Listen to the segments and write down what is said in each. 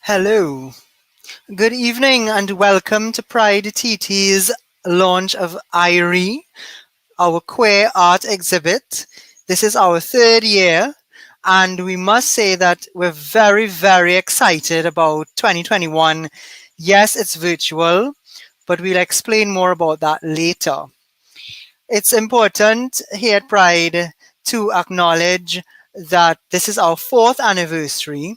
Hello, good evening and welcome to PrideTT's launch of IERE, our queer art exhibit. This is our third year and we must say that we're very, very excited about 2021. Yes, it's virtual, but we'll explain more about that later. It's important here at Pride to acknowledge that this is our 4th anniversary.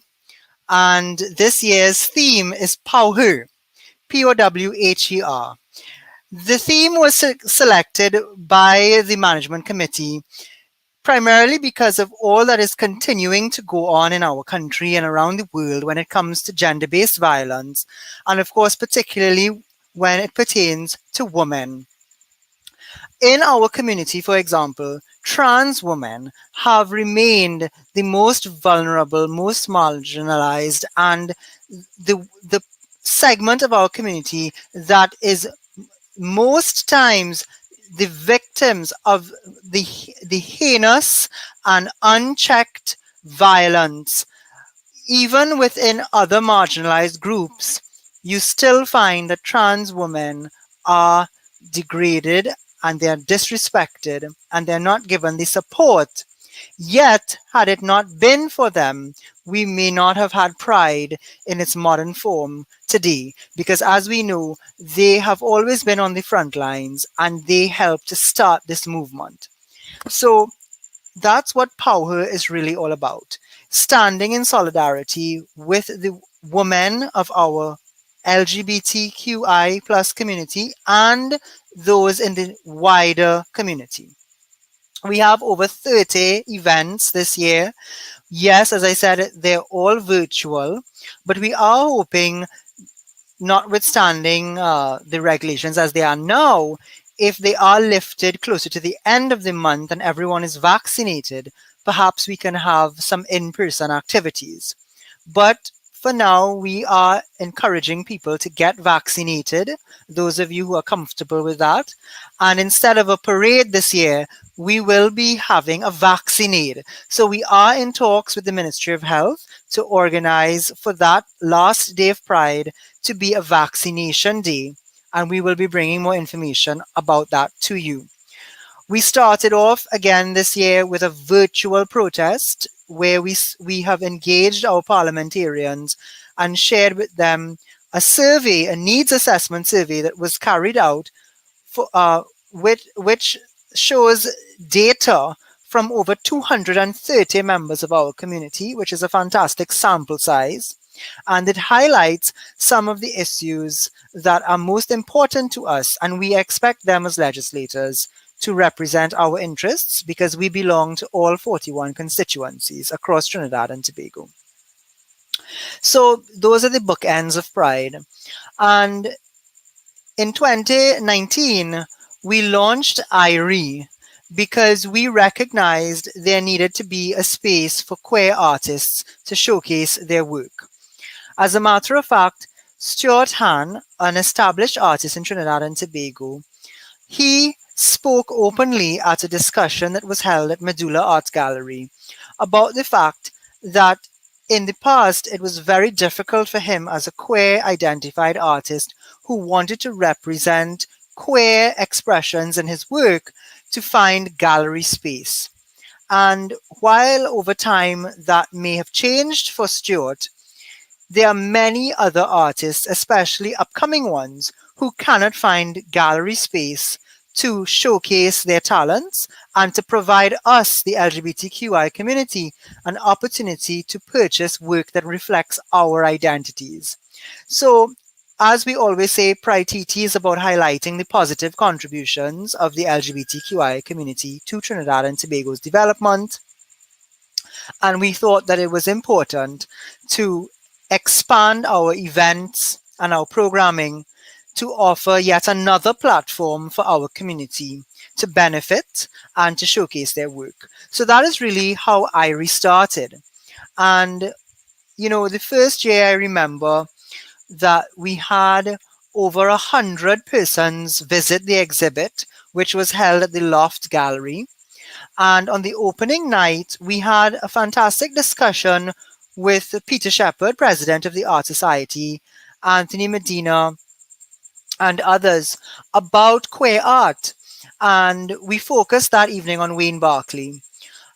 And this year's theme is Powher, P-O-W-H-E-R. The theme was selected by the management committee primarily because of all that is continuing to go on in our country and around the world when it comes to gender-based violence, and of course, particularly when it pertains to women. In our community, for example, trans women have remained the most vulnerable, most marginalized, and the segment of our community that is most times the victims of the heinous and unchecked violence. Even within other marginalized groups, you still find that trans women are degraded and they are disrespected and they're not given the support. Yet, had it not been for them, we may not have had Pride in its modern form today, because as we know, they have always been on the front lines and they helped to start this movement. So that's what Powher is really all about. Standing in solidarity with the women of our LGBTQI plus community and those in the wider community. We have over 30 events this year. Yes, as I said, they're all virtual, but we are hoping, notwithstanding the regulations as they are now, if they are lifted closer to the end of the month and everyone is vaccinated, perhaps we can have some in-person activities. But for now, we are encouraging people to get vaccinated, those of you who are comfortable with that. And instead of a parade this year, we will be having a vaccinade. So we are in talks with the Ministry of Health to organize for that last day of Pride to be a vaccination day. And we will be bringing more information about that to you. We started off again this year with a virtual protest where we have engaged our parliamentarians and shared with them a survey, a needs assessment survey that was carried out for, which shows data from over 230 members of our community, which is a fantastic sample size. And it highlights some of the issues that are most important to us, and we expect them as legislators to represent our interests because we belong to all 41 constituencies across Trinidad and Tobago. So those are the bookends of Pride. And in 2019, we launched IERE because we recognized there needed to be a space for queer artists to showcase their work. As a matter of fact, Stuart Hahn, an established artist in Trinidad and Tobago, he spoke openly at a discussion that was held at Medulla Art Gallery about the fact that in the past it was very difficult for him as a queer identified artist who wanted to represent queer expressions in his work to find gallery space. And while over time that may have changed for Stuart, there are many other artists, especially upcoming ones, who cannot find gallery space to showcase their talents and to provide us, the LGBTQI community, an opportunity to purchase work that reflects our identities. So, as we always say, PrideTT is about highlighting the positive contributions of the LGBTQI community to Trinidad and Tobago's development, and we thought that it was important to expand our events and our programming to offer yet another platform for our community to benefit and to showcase their work. So that is really how IERE started. And, the first year I remember that we had over 100 persons visit the exhibit, which was held at the Loft Gallery. And on the opening night, we had a fantastic discussion with Peter Shepherd, president of the Art Society, Anthony Medina, and others about queer art. And we focused that evening on Wayne Barclay.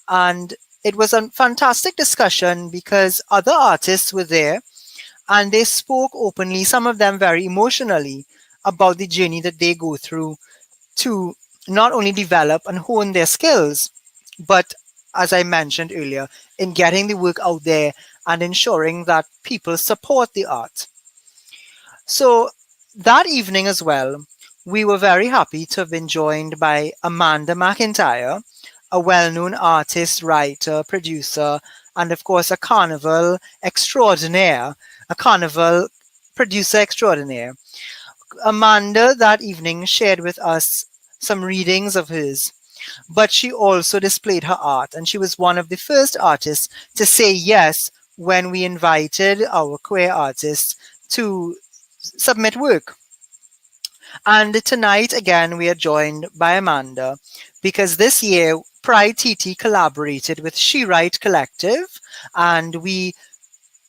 And it was a fantastic discussion because other artists were there and they spoke openly, some of them very emotionally, about the journey that they go through to not only develop and hone their skills, but as I mentioned earlier, in getting the work out there and ensuring that people support the art. So that evening as well, we were very happy to have been joined by Amanda McIntyre, a well-known artist, writer, producer, and of course a carnival extraordinaire, a carnival producer extraordinaire. Amanda that evening shared with us some readings of hers, but she also displayed her art, and she was one of the first artists to say yes when we invited our queer artists to submit work. And tonight, again, we are joined by Amanda because this year PrideTT collaborated with She Write Collective, and we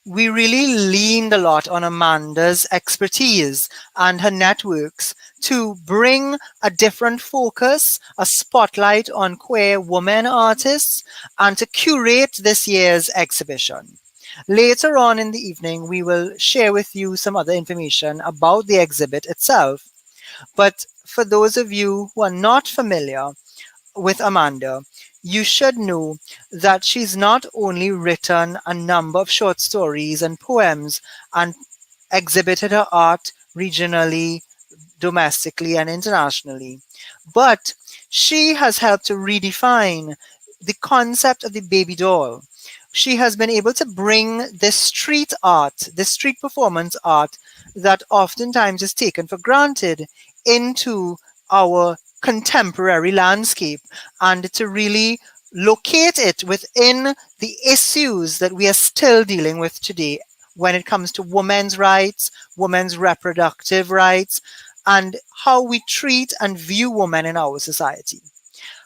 really leaned a lot on Amanda's expertise and her networks to bring a different focus, a spotlight on queer women artists, and to curate this year's exhibition. Later on in the evening, we will share with you some other information about the exhibit itself. But for those of you who are not familiar with Amanda, you should know that she's not only written a number of short stories and poems and exhibited her art regionally, domestically, and internationally, but she has helped to redefine the concept of the baby doll. She has been able to bring this street art, this street performance art that oftentimes is taken for granted into our contemporary landscape and to really locate it within the issues that we are still dealing with today when it comes to women's rights, women's reproductive rights, and how we treat and view women in our society.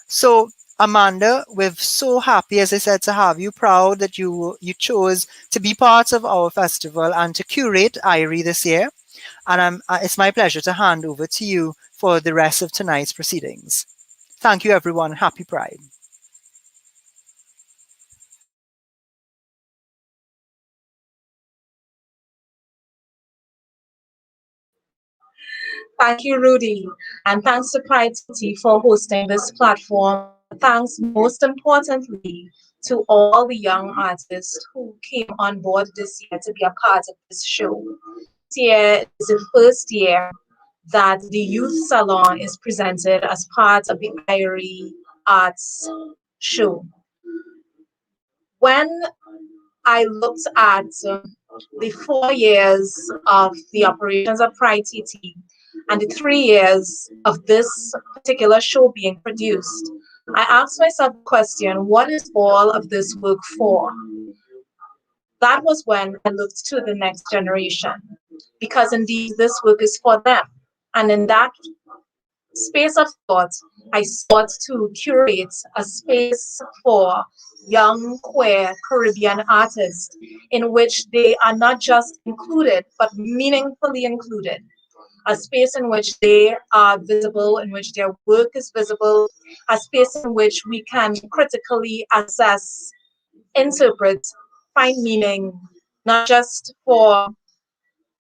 So, Amanda, we're so happy, as I said, to have you. Proud that you chose to be part of our festival and to curate IERE this year. And it's my pleasure to hand over to you for the rest of tonight's proceedings. Thank you, everyone. Happy Pride. Thank you, Rudy. And thanks to PrideTT for hosting this platform. Thanks most importantly to all the young artists who came on board this year to be a part of this show. This year is the first year that the Youth Salon is presented as part of the IERE Arts show. When I looked at the 4 years of the operations of PrideTT and the 3 years of this particular show being produced, I asked myself the question, what is all of this work for? That was when I looked to the next generation, because indeed this work is for them. And in that space of thought, I sought to curate a space for young queer Caribbean artists in which they are not just included, but meaningfully included. A space in which they are visible, in which their work is visible, a space in which we can critically assess, interpret, find meaning, not just for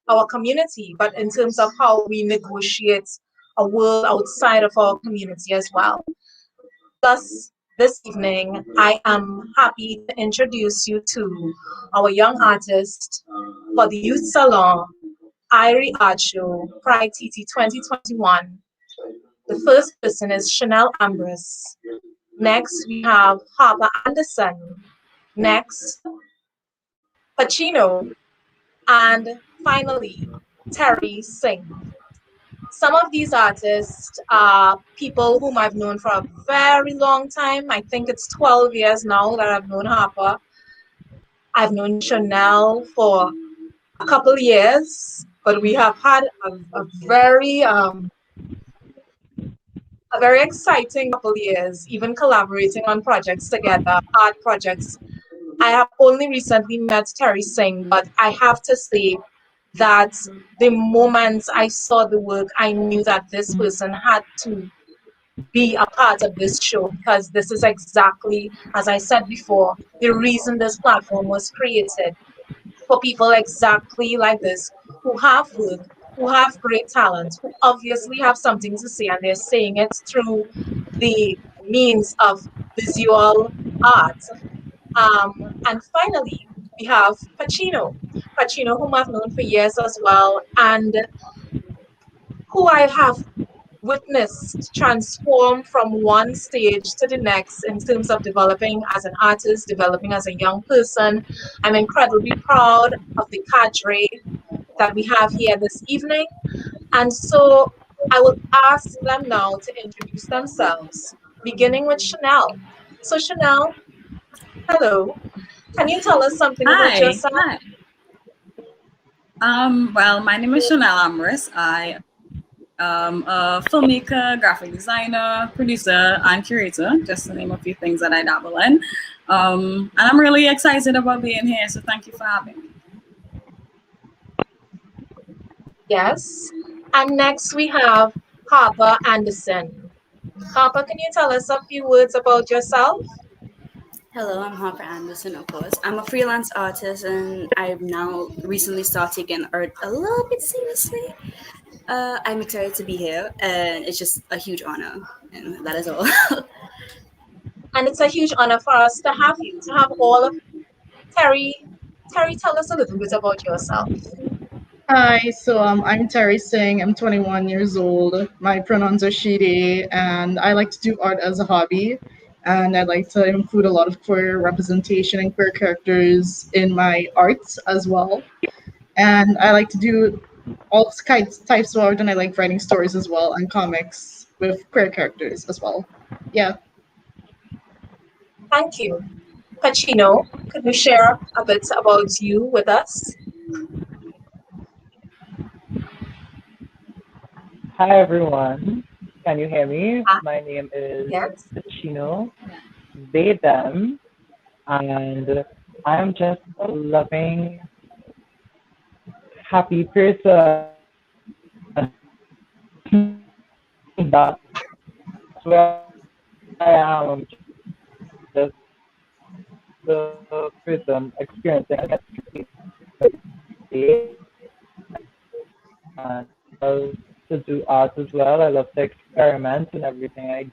our community, but in terms of how we negotiate a world outside of our community as well. Thus, this evening, I am happy to introduce you to our young artist for the Youth Salon, IERE Art Show, PrideTT 2021. The first person is Chanel Ambrose. Next, we have Harper Anderson. Next, Pacino. And finally, Terri Singh. Some of these artists are people whom I've known for a very long time. I think it's 12 years now that I've known Harper. I've known Chanel for a couple years, but we have had a very exciting couple years, even collaborating on projects together, art projects. I have only recently met Terri Singh, but I have to say that the moment I saw the work, I knew that this person had to be a part of this show, because this is exactly, as I said before, the reason this platform was created, for people exactly like this who have work, who have great talent, who obviously have something to say, and they're saying it through the means of visual art. And finally, we have Pacino. Pacino, whom I've known for years as well, and who I have witnessed transform from one stage to the next in terms of developing as an artist, developing as a young person. I'm incredibly proud of the cadre that we have here this evening. And so I will ask them now to introduce themselves, beginning with Chanel. So Chanel, hello. Can you tell us something about Hi. yourself? Hi. Well, my name is Chanel Ambrose. I am a filmmaker, graphic designer, producer, and curator, just to name a few things that I dabble in. And I'm really excited about being here, so thank you for having me. Yes. And next we have Harper Anderson. Harper, can you tell us a few words about yourself? Hello, I'm Harper Anderson, of course. I'm a freelance artist and I've now recently started taking art a little bit seriously. I'm excited to be here and it's just a huge honor, and that is all. And it's a huge honor for us to have you, to have all of Terri. Terri, tell us a little bit about yourself. Hi, so I'm Terri Singh. I'm 21 years old. My pronouns are she, they, and I like to do art as a hobby. And I like to include a lot of queer representation and queer characters in my art as well. And I like to do all types of art, and I like writing stories as well and comics with queer characters as well. Yeah. Thank you. Pacino, could you share a bit about you with us? Hi everyone, can you hear me? My name is Yes. Chino, they, them, and I'm just a loving, happy person. That's where I am, just the person experiencing it. And I love to do art as well. I love to experiment in everything I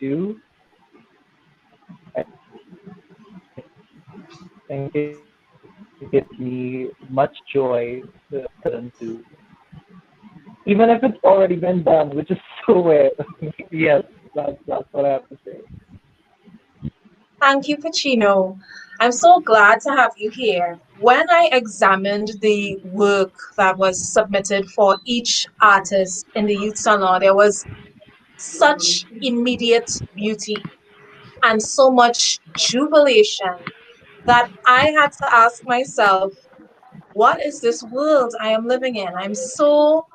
do. I think it gives me much joy to listen to, even if it's already been done, which is so weird. Yes, that's what I have to say. Thank you, Pacino. I'm so glad to have you here. When I examined the work that was submitted for each artist in the Youth Salon, there was such immediate beauty and so much jubilation that I had to ask myself, what is this world I am living in? I'm so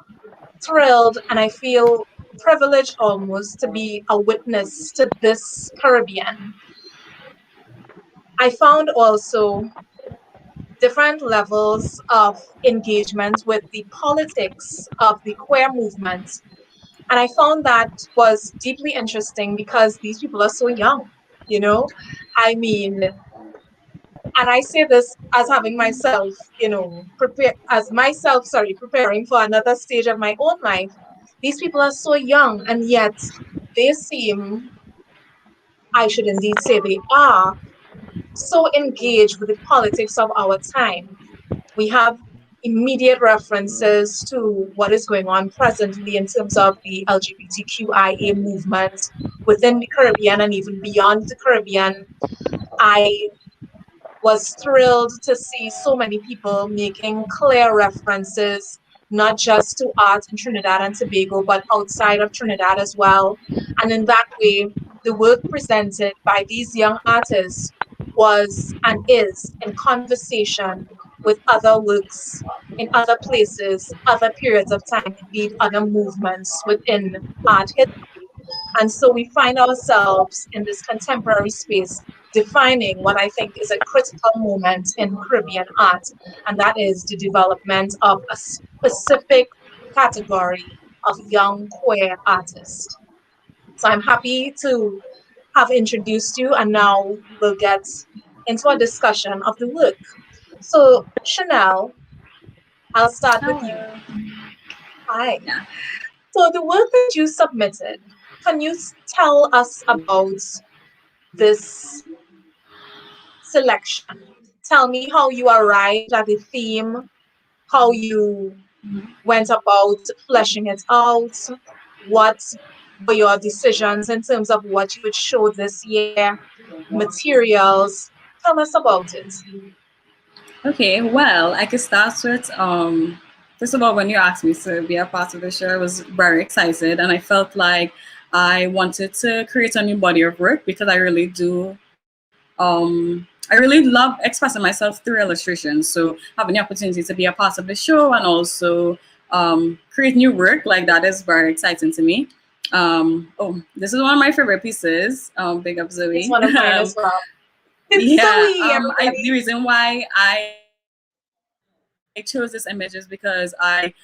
thrilled and I feel privileged almost to be a witness to this Caribbean. I found also different levels of engagement with the politics of the queer movement. And I found that was deeply interesting because these people are so young, you know? I mean, and I say this as having myself, preparing for another stage of my own life. These people are so young, and yet they seem, I should indeed say they are, so engaged with the politics of our time. We have immediate references to what is going on presently in terms of the LGBTQIA movement within the Caribbean and even beyond the Caribbean. I was thrilled to see so many people making clear references, not just to art in Trinidad and Tobago, but outside of Trinidad as well. And in that way, the work presented by these young artists was and is in conversation with other works in other places, other periods of time, indeed other movements within art history. And so we find ourselves in this contemporary space defining what I think is a critical moment in Caribbean art, and that is the development of a specific category of young queer artists. So I'm happy to have introduced you, and now we'll get into a discussion of the work. So, Chanel, I'll start with you. Hello. Hi. Yeah. So, the work that you submitted, can you tell us about this selection? Tell me how you arrived at the theme, how you went about fleshing it out, what were your decisions in terms of what you would show this year, materials. Tell us about it. Okay, well, I could start with first of all, when you asked me to be a part of the show, I was very excited and I felt like I wanted to create a new body of work because I really love expressing myself through illustration. So having the opportunity to be a part of the show and also create new work like that is very exciting to me. This is one of my favorite pieces. Big up It's Zoe. one of mine as well. It's Yeah, Zoe, the everybody. reason why I chose this image is because I've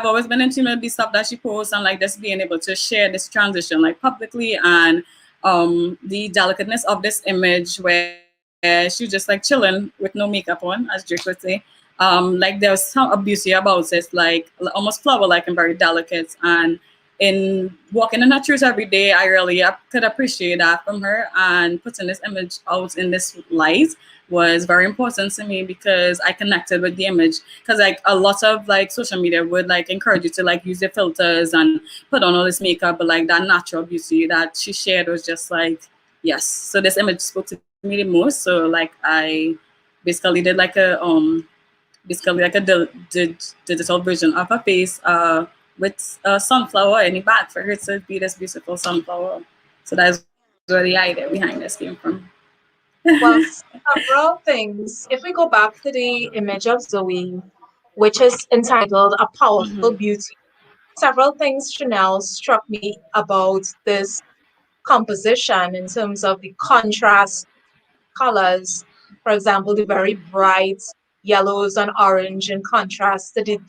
always been into the stuff that she posts and like just being able to share this transition like publicly and the delicateness of this image where she's just like chilling with no makeup on, as Drake would say. Like there's some beauty about it, like almost flower like and very delicate. And in walking in her truth every day, I really could appreciate that from her. And putting this image out in this light was very important to me because I connected with the image. Because like a lot of like social media would like encourage you to like use the filters and put on all this makeup, but like that natural beauty that she shared was just like yes. So this image spoke to me the most. So like I basically did like a digital version of her face with a sunflower in the back for her to be this beautiful sunflower. So that's where the idea behind this came from. Well, several things. If we go back to the image of Zoe, which is entitled A Powerful Beauty, several things, Chanel, struck me about this composition in terms of the contrast colors. For example, the very bright yellows and orange in contrast to the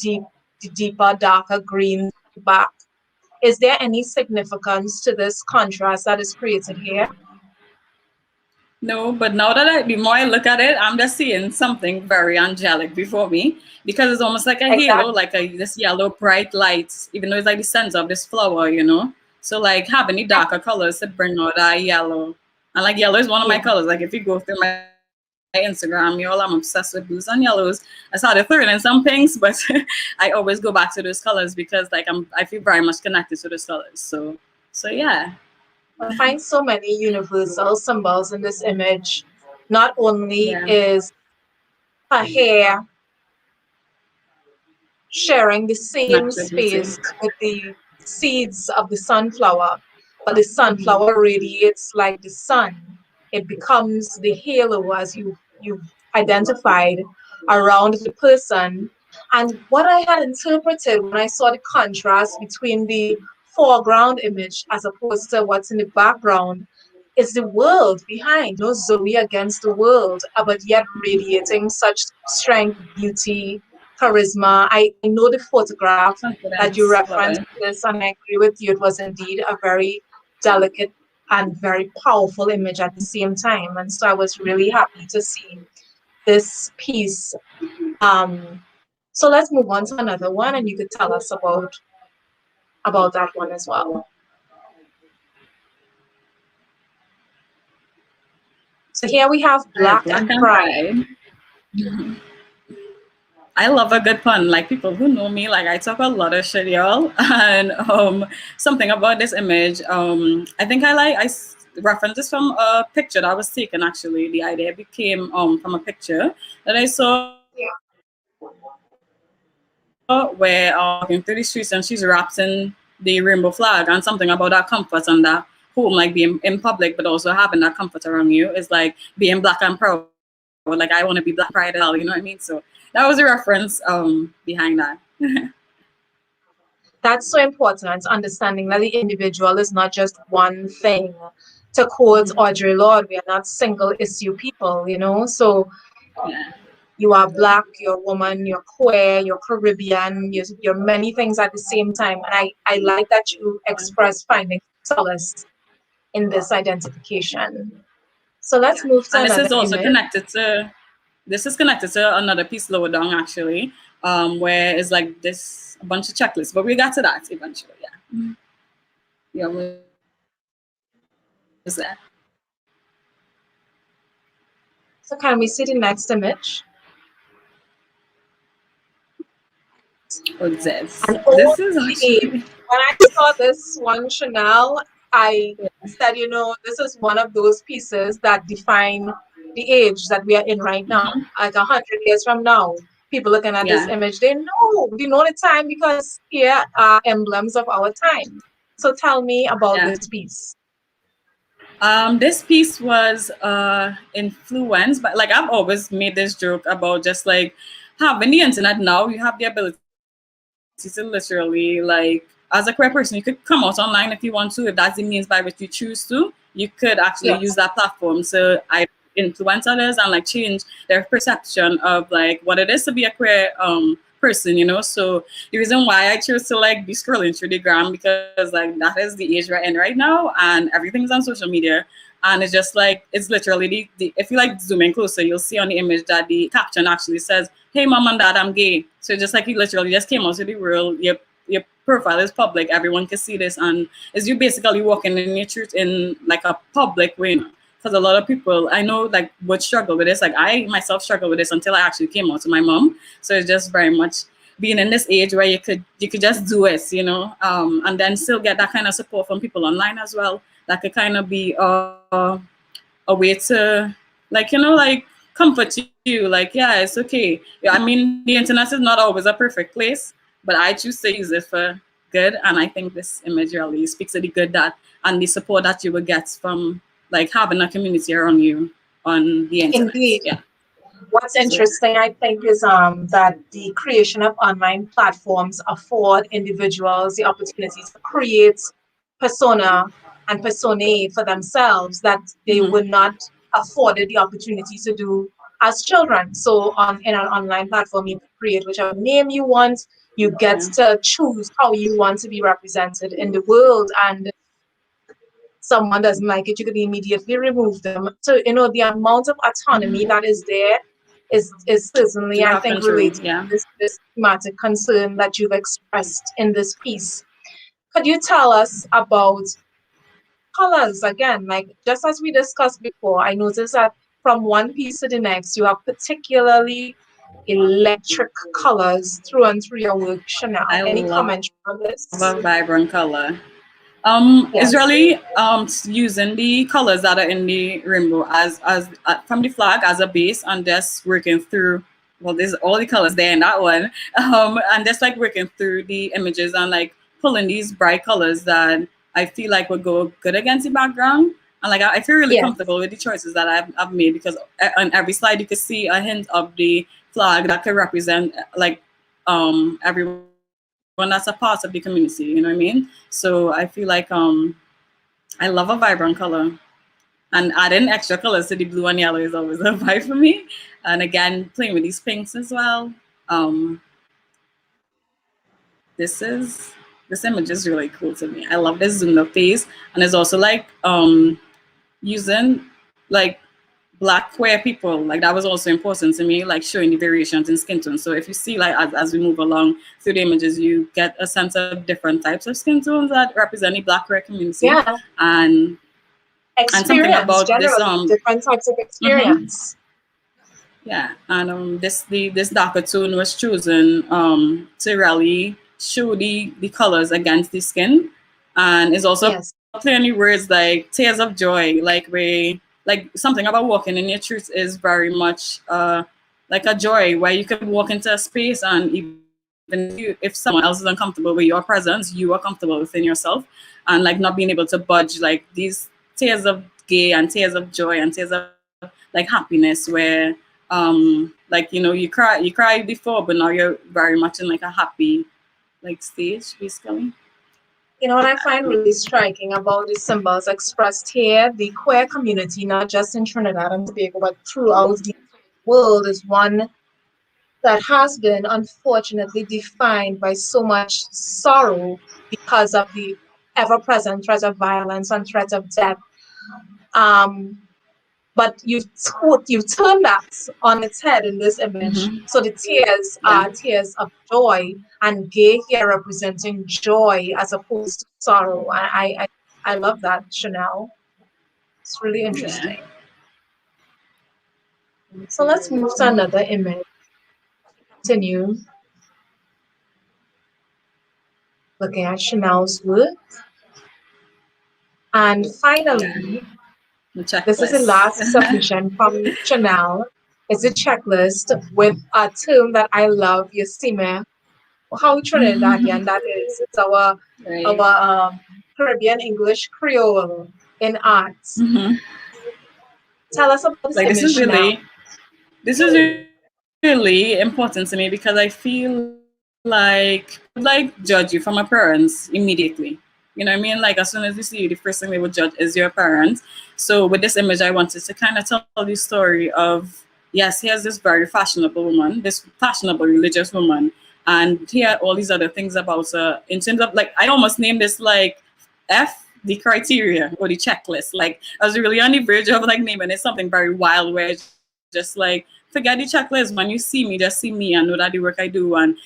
deeper, darker green back. Is there any significance to this contrast that is created here? No, but now that the more I look at it, I'm just seeing something very angelic before me because it's almost like a halo, Exactly. like this yellow bright light, even though it's like the center of this flower, you know. So like having the darker colors to bring out that yellow, and like yellow is one of my Yeah. colors. Like if you go through my Instagram, I'm obsessed with blues and yellows. I started throwing in some things, but I always go back to those colors because like I feel very much connected to those colors. So yeah. I find so many universal symbols in this image. Not only is her hair sharing the same space with the seeds of the sunflower, but the sunflower radiates like the sun. It becomes the halo, as you've identified, around the person. And what I had interpreted when I saw the contrast between the foreground image as opposed to what's in the background is the world behind, no Zoe against the world, but yet radiating such strength, beauty, charisma. I know the photograph that you referenced this, and I agree with you. It was indeed a very delicate and very powerful image at the same time. And so I was really happy to see this piece. So let's move on to another one, and you could tell us about that one as well. So here we have Black and Pride. I love a good pun. Like, people who know me, like, I talk a lot of shit, y'all. And something about this image, I think I referenced this from a picture that was taken, actually. The idea became from a picture that I saw where walking through the streets, and she's wrapped in the rainbow flag, and something about that comfort and that home, like being in public, but also having that comfort around you is like being black and proud. Like, I want to be black pride, you know what I mean? So that was a reference behind that. That's so important, understanding that the individual is not just one thing. To quote Audre Lorde, we are not single issue people, you know? So you are black, you're a woman, you're queer, you're Caribbean, you're many things at the same time. And I like that you express finding solace in this identification. So let's move to and another this is also image. connected to another piece lower down, actually, where it's like a bunch of checklists, but we got to that eventually. What is that? So can we see the next image? What's this? This is actually... When I saw this one, Chanel, I said, you know, this is one of those pieces that define the age that we are in right now. Like 100 years from now, people looking at this image, they know the time, because here are emblems of our time. So tell me about this piece. This piece was influenced by, like, I've always made this joke about just like having the internet now, you have the ability to literally, like, as a queer person, you could come out online if you want to, if that's the means by which you choose to. You could actually use that platform to influence others and like change their perception of like what it is to be a queer person, you know. So the reason why I chose to like be scrolling through the gram, because like that is the age we're in right now, and everything's on social media. And it's just like, it's literally the if you like zoom in closer, you'll see on the image that the caption actually says, "Hey mom and dad, I'm gay." So just like you literally just came out to the world, your profile is public, everyone can see this, and it's you basically walking in your truth in like a public way. Because a lot of people I know like would struggle with this. Like I myself struggle with this until I actually came out to my mom. So it's just very much being in this age where you could just do it, you know, and then still get that kind of support from people online as well. That could kind of be a way to, like, you know, like comfort you, like, yeah, it's okay. Yeah, I mean, the internet is not always a perfect place, but I choose to use it for good. And I think this image really speaks to the good that and the support that you will get from like having a community around you on the internet. Indeed. Yeah. What's interesting, I think, is that the creation of online platforms afford individuals the opportunity to create persona and personae for themselves that they were not afforded the opportunity to do as children. So in an online platform, you can create whichever name you want. You get to choose how you want to be represented in the world. And someone doesn't like it, you could immediately remove them. So, you know, the amount of autonomy that is there is certainly, I think, related to this thematic concern that you've expressed in this piece. Could you tell us about colors again? Like, just as we discussed before, I noticed that from one piece to the next, you have particularly electric colors through and through your work, Chanel. Any comments on this? A vibrant color. It's really using the colors that are in the rainbow as from the flag as a base, and just working through. Well, there's all the colors there in that one, and just like working through the images and like pulling these bright colors that I feel like would go good against the background. And like I feel really comfortable with the choices that I've made, because on every slide you could see a hint of the flag that could represent like everyone that's a part of the community, you know what I mean? So I feel like I love a vibrant color, and adding extra colors to the blue and yellow is always a vibe for me. And again, playing with these pinks as well. This image is really cool to me. I love this zoomed up face, and it's also like using like Black queer people, like that was also important to me, like showing the variations in skin tone. So if you see like as we move along through the images, you get a sense of different types of skin tones that represent the Black queer community. And something about this different types of experience. Yeah, and this darker tone was chosen to really show the colors against the skin, and it's also playing words like tears of joy, like something about walking in your truth is very much like a joy where you can walk into a space, and even if someone else is uncomfortable with your presence, you are comfortable within yourself, and like not being able to budge, like these tears of gay and tears of joy and tears of like happiness, where like you cry before, but now you're very much in like a happy like stage, basically. You know what I find really striking about the symbols expressed here, the queer community, not just in Trinidad and Tobago, but throughout the world, is one that has been unfortunately defined by so much sorrow because of the ever-present threat of violence and threat of death. But you turn that on its head in this image. So the tears are tears of joy, and gay here representing joy as opposed to sorrow. I love that, Chanel. It's really interesting. So let's move to another image. Continue looking at Chanel's work. And finally, this is the last submission from Chanel. It's a checklist with a term that I love, Yasime. How Trinidadian that is. It's our Caribbean English Creole in arts. Tell us about this like image, this is really important to me, because I feel like judge you from appearance immediately. You know what I mean? Like as soon as you see you, the first thing they would judge is your parents. So with this image, I wanted to kind of tell the story of, yes, here's this very fashionable woman, this fashionable religious woman, and here are all these other things about her in terms of like, I almost named this like the criteria or the checklist. Like I was really on the verge of like naming it something very wild, where it's just like, forget the checklist. When you see me, just see me and know that the work I do and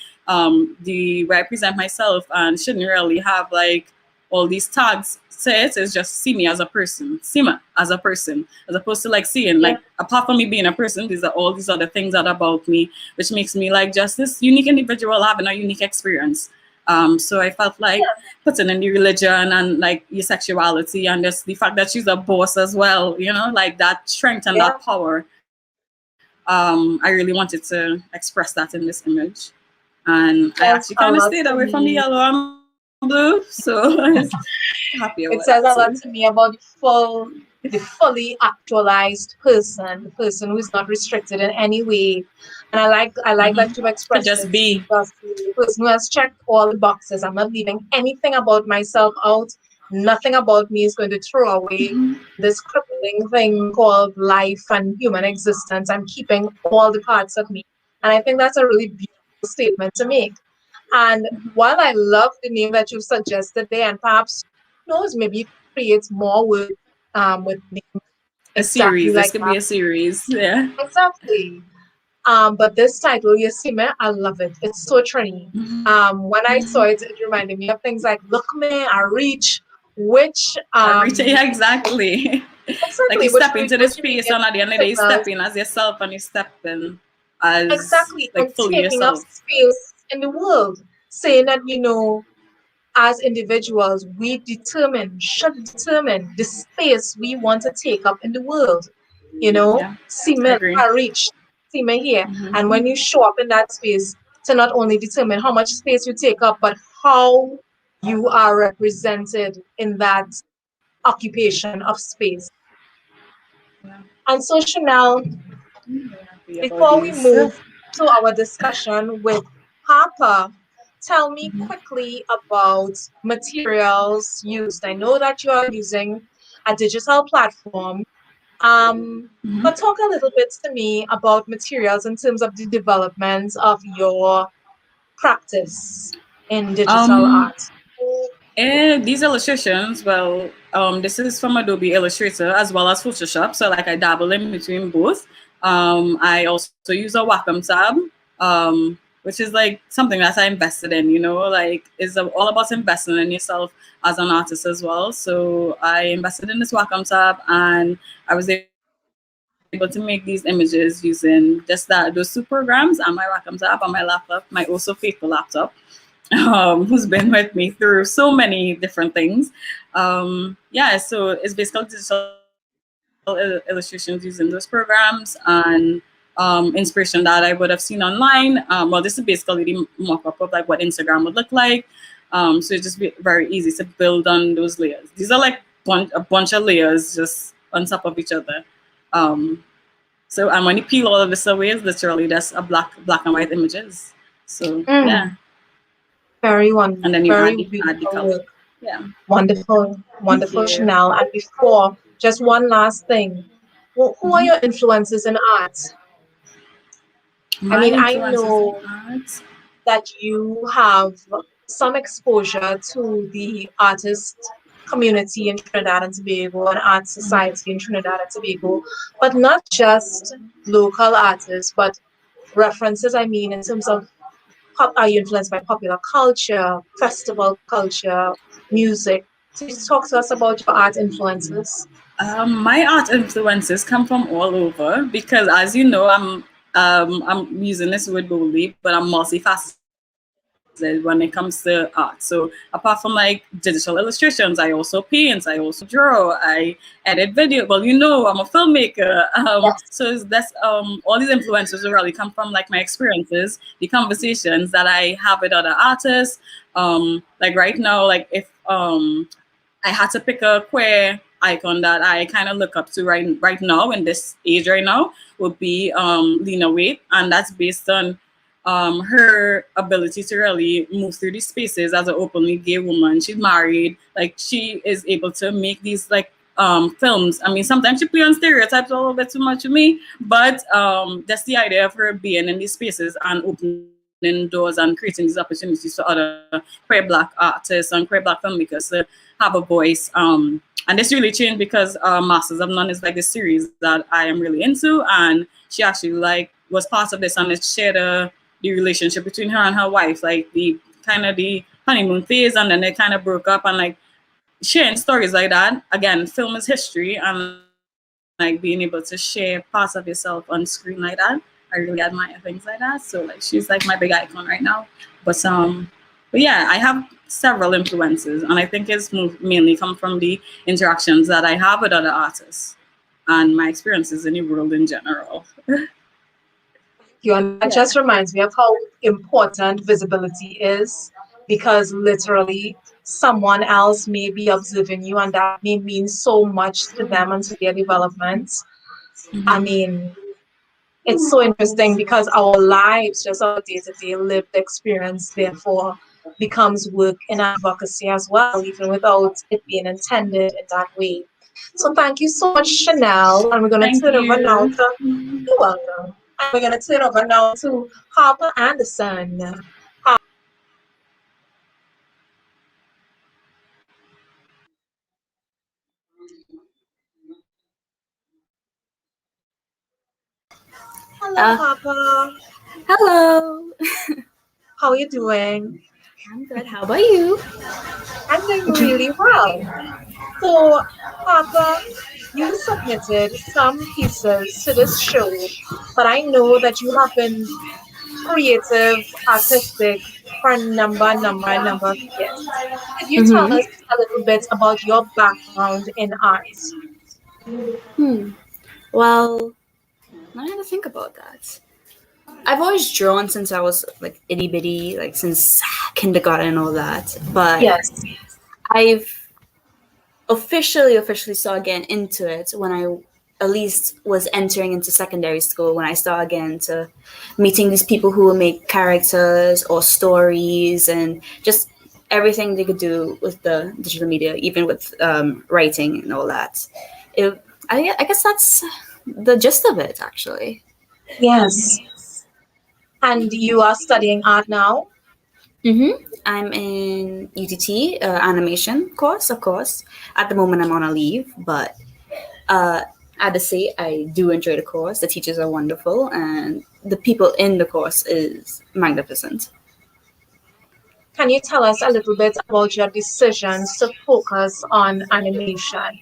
the way I present myself, and shouldn't really have like all these tags. It's just see me as a person, see me as a person, as opposed to like seeing like, apart from me being a person, these are all these other things that are about me, which makes me like just this unique individual having a unique experience. So I felt like putting in the religion and like your sexuality and just the fact that she's a boss as well, you know, like that strength and that power. I really wanted to express that in this image. And I actually kind of stayed away from the yellow and blue, so I'm happy about it says a lot to me about the fully actualized person, the person who is not restricted in any way. And I like that you expressed just be the person who has checked all the boxes. I'm not leaving anything about myself out. Nothing about me is going to throw away this crippling thing called life and human existence. I'm keeping all the parts of me. And I think that's a really beautiful statement to make. And while I love the name that you suggested there, and perhaps who knows, maybe you create more work with names. A series. This could be a series. Yeah. Exactly. But this title, Yasime, I love it. It's so trendy. When I saw it, it reminded me of things like Look Me, I Reach, which yeah, exactly. Like you step into the space, and at the end of the day, you step in as yourself, and you step in as like and fully taking yourself. Up space in the world, saying that as individuals, we should determine the space we want to take up in the world. Yeah, See I me agree. I reach, see me here. Mm-hmm. And when you show up in that space, to not only determine how much space you take up, but how you are represented in that occupation of space. Yeah. And so, Chanel, I'm very happy about before we these. move to our discussion with Harper, tell me quickly about materials used. I know that you are using a digital platform, but talk a little bit to me about materials in terms of the development of your practice in digital Um, art. And these illustrations, well, this is from Adobe Illustrator as well as Photoshop. So like I dabble in between both. I also use a Wacom tab, which is like something that I invested in, like it's all about investing in yourself as an artist as well. So I invested in this Wacom tab and I was able to make these images using just those two programs and my Wacom tab on my laptop, my also faithful laptop. Who's been with me through so many different things. Yeah, so it's basically digital illustrations using those programs and inspiration that I would have seen online. Well, this is basically the mock-up of like what Instagram would look like. So it's just very easy to build on those layers. These are like a bunch of layers just on top of each other. Um, so and when you peel all of this away, it's literally just a black and white images. So yeah. And then you Very add the beautiful color. work. Yeah. Wonderful, Thank wonderful, you. Chanel. And before, just one last thing. Who are your influences in art? I My mean, I influences in know art. that you have some exposure to the artist community in Trinidad and Tobago and art society in Trinidad and Tobago, but not just local artists, but references, I mean, in terms of are you influenced by popular culture, festival culture, music? So you talk to us about your art influences. My art influences come from all over because, as you know, I'm using this word boldly, but I'm multifaceted when it comes to art. So apart from like digital illustrations, I also paint, I also draw, I edit video. Well, I'm a filmmaker. So all these influences will really come from like my experiences, the conversations that I have with other artists. Like right now, like if I had to pick a queer icon that I kind of look up to right now in this age right now would be Lena Waite, and that's based on her ability to really move through these spaces as an openly gay woman. She's married, like she is able to make these like films. I mean, sometimes she play on stereotypes a little bit too much of me, but that's the idea of her being in these spaces and opening doors and creating these opportunities for other queer black artists and queer black filmmakers to have a voice. And this really changed because Masters of None is like this series that I am really into, and she actually like was part of this and it shared the relationship between her and her wife, like the kind of the honeymoon phase, and then they kind of broke up and like sharing stories like that. Again, film is history, and like being able to share parts of yourself on screen like that. I really admire things like that. So like she's like my big icon right now. But yeah, I have several influences, and I think it's mainly come from the interactions that I have with other artists and my experiences in the world in general. And that just reminds me of how important visibility is because literally someone else may be observing you and that may mean so much to them and to their development. I Mm-hmm. mean, it's so interesting because our lives, just our day-to-day lived experience, therefore becomes work in advocacy as well, even without it being intended in that way. So thank you so much, Chanel. And we're going to Thank turn over now you. to, you're welcome. And we're going to turn over now to Harper Anderson. Hello, Uh, Harper. Hello. How are you doing? I'm good. How about you? I'm doing really well. So, Harper, you submitted some pieces to this show, but I know that you have been creative, artistic for a number of years. Could you tell Mm-hmm. us a little bit about your background in art? Well, I had to think about that. I've always drawn since I was like itty bitty, like since kindergarten and all that. But Yes. I've officially started getting into it when I at least was entering into secondary school, when I started getting into meeting these people who will make characters or stories and just everything they could do with the digital media, even with writing and all that. I guess that's the gist of it, actually. Yes. And you are studying art now? I'm in UTT animation course, of course. At the moment, I'm on a leave, but I had to say I do enjoy the course. The teachers are wonderful, and the people in the course is magnificent. Can you tell us a little bit about your decisions to focus on animation?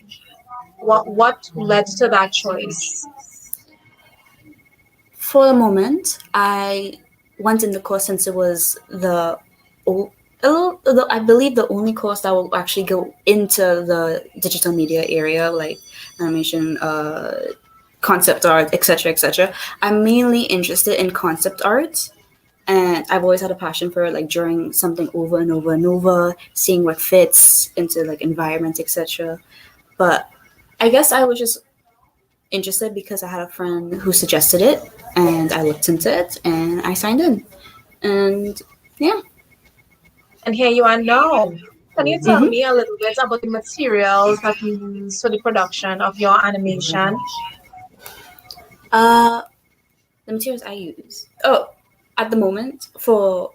What led to that choice? For the moment, I went in the course since it was I believe the only course that will actually go into the digital media area, like animation, concept art, etc., etc. I'm mainly interested in concept art, and I've always had a passion for like drawing something over and over and over, seeing what fits into like environment, etc. But I guess I was just interested because I had a friend who suggested it, and I looked into it, and I signed in, and yeah. And here you are now. Can you tell Mm-hmm. me a little bit about the materials that you use for the production of your animation? The materials I use. Oh, at the moment for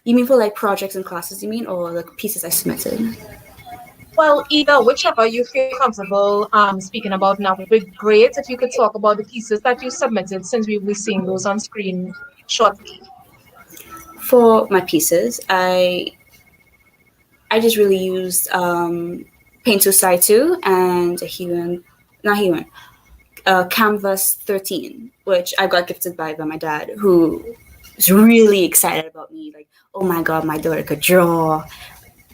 you mean for like projects and classes? You mean or like pieces I submitted? Well, either whichever you feel comfortable speaking about now would be great if you could talk about the pieces that you submitted since we'll be seeing those on screen shortly. For my pieces, I just really used Paint to Side 2 and Canvas 13, which I got gifted by my dad, who is really excited about me. Like, oh my god, my daughter could draw.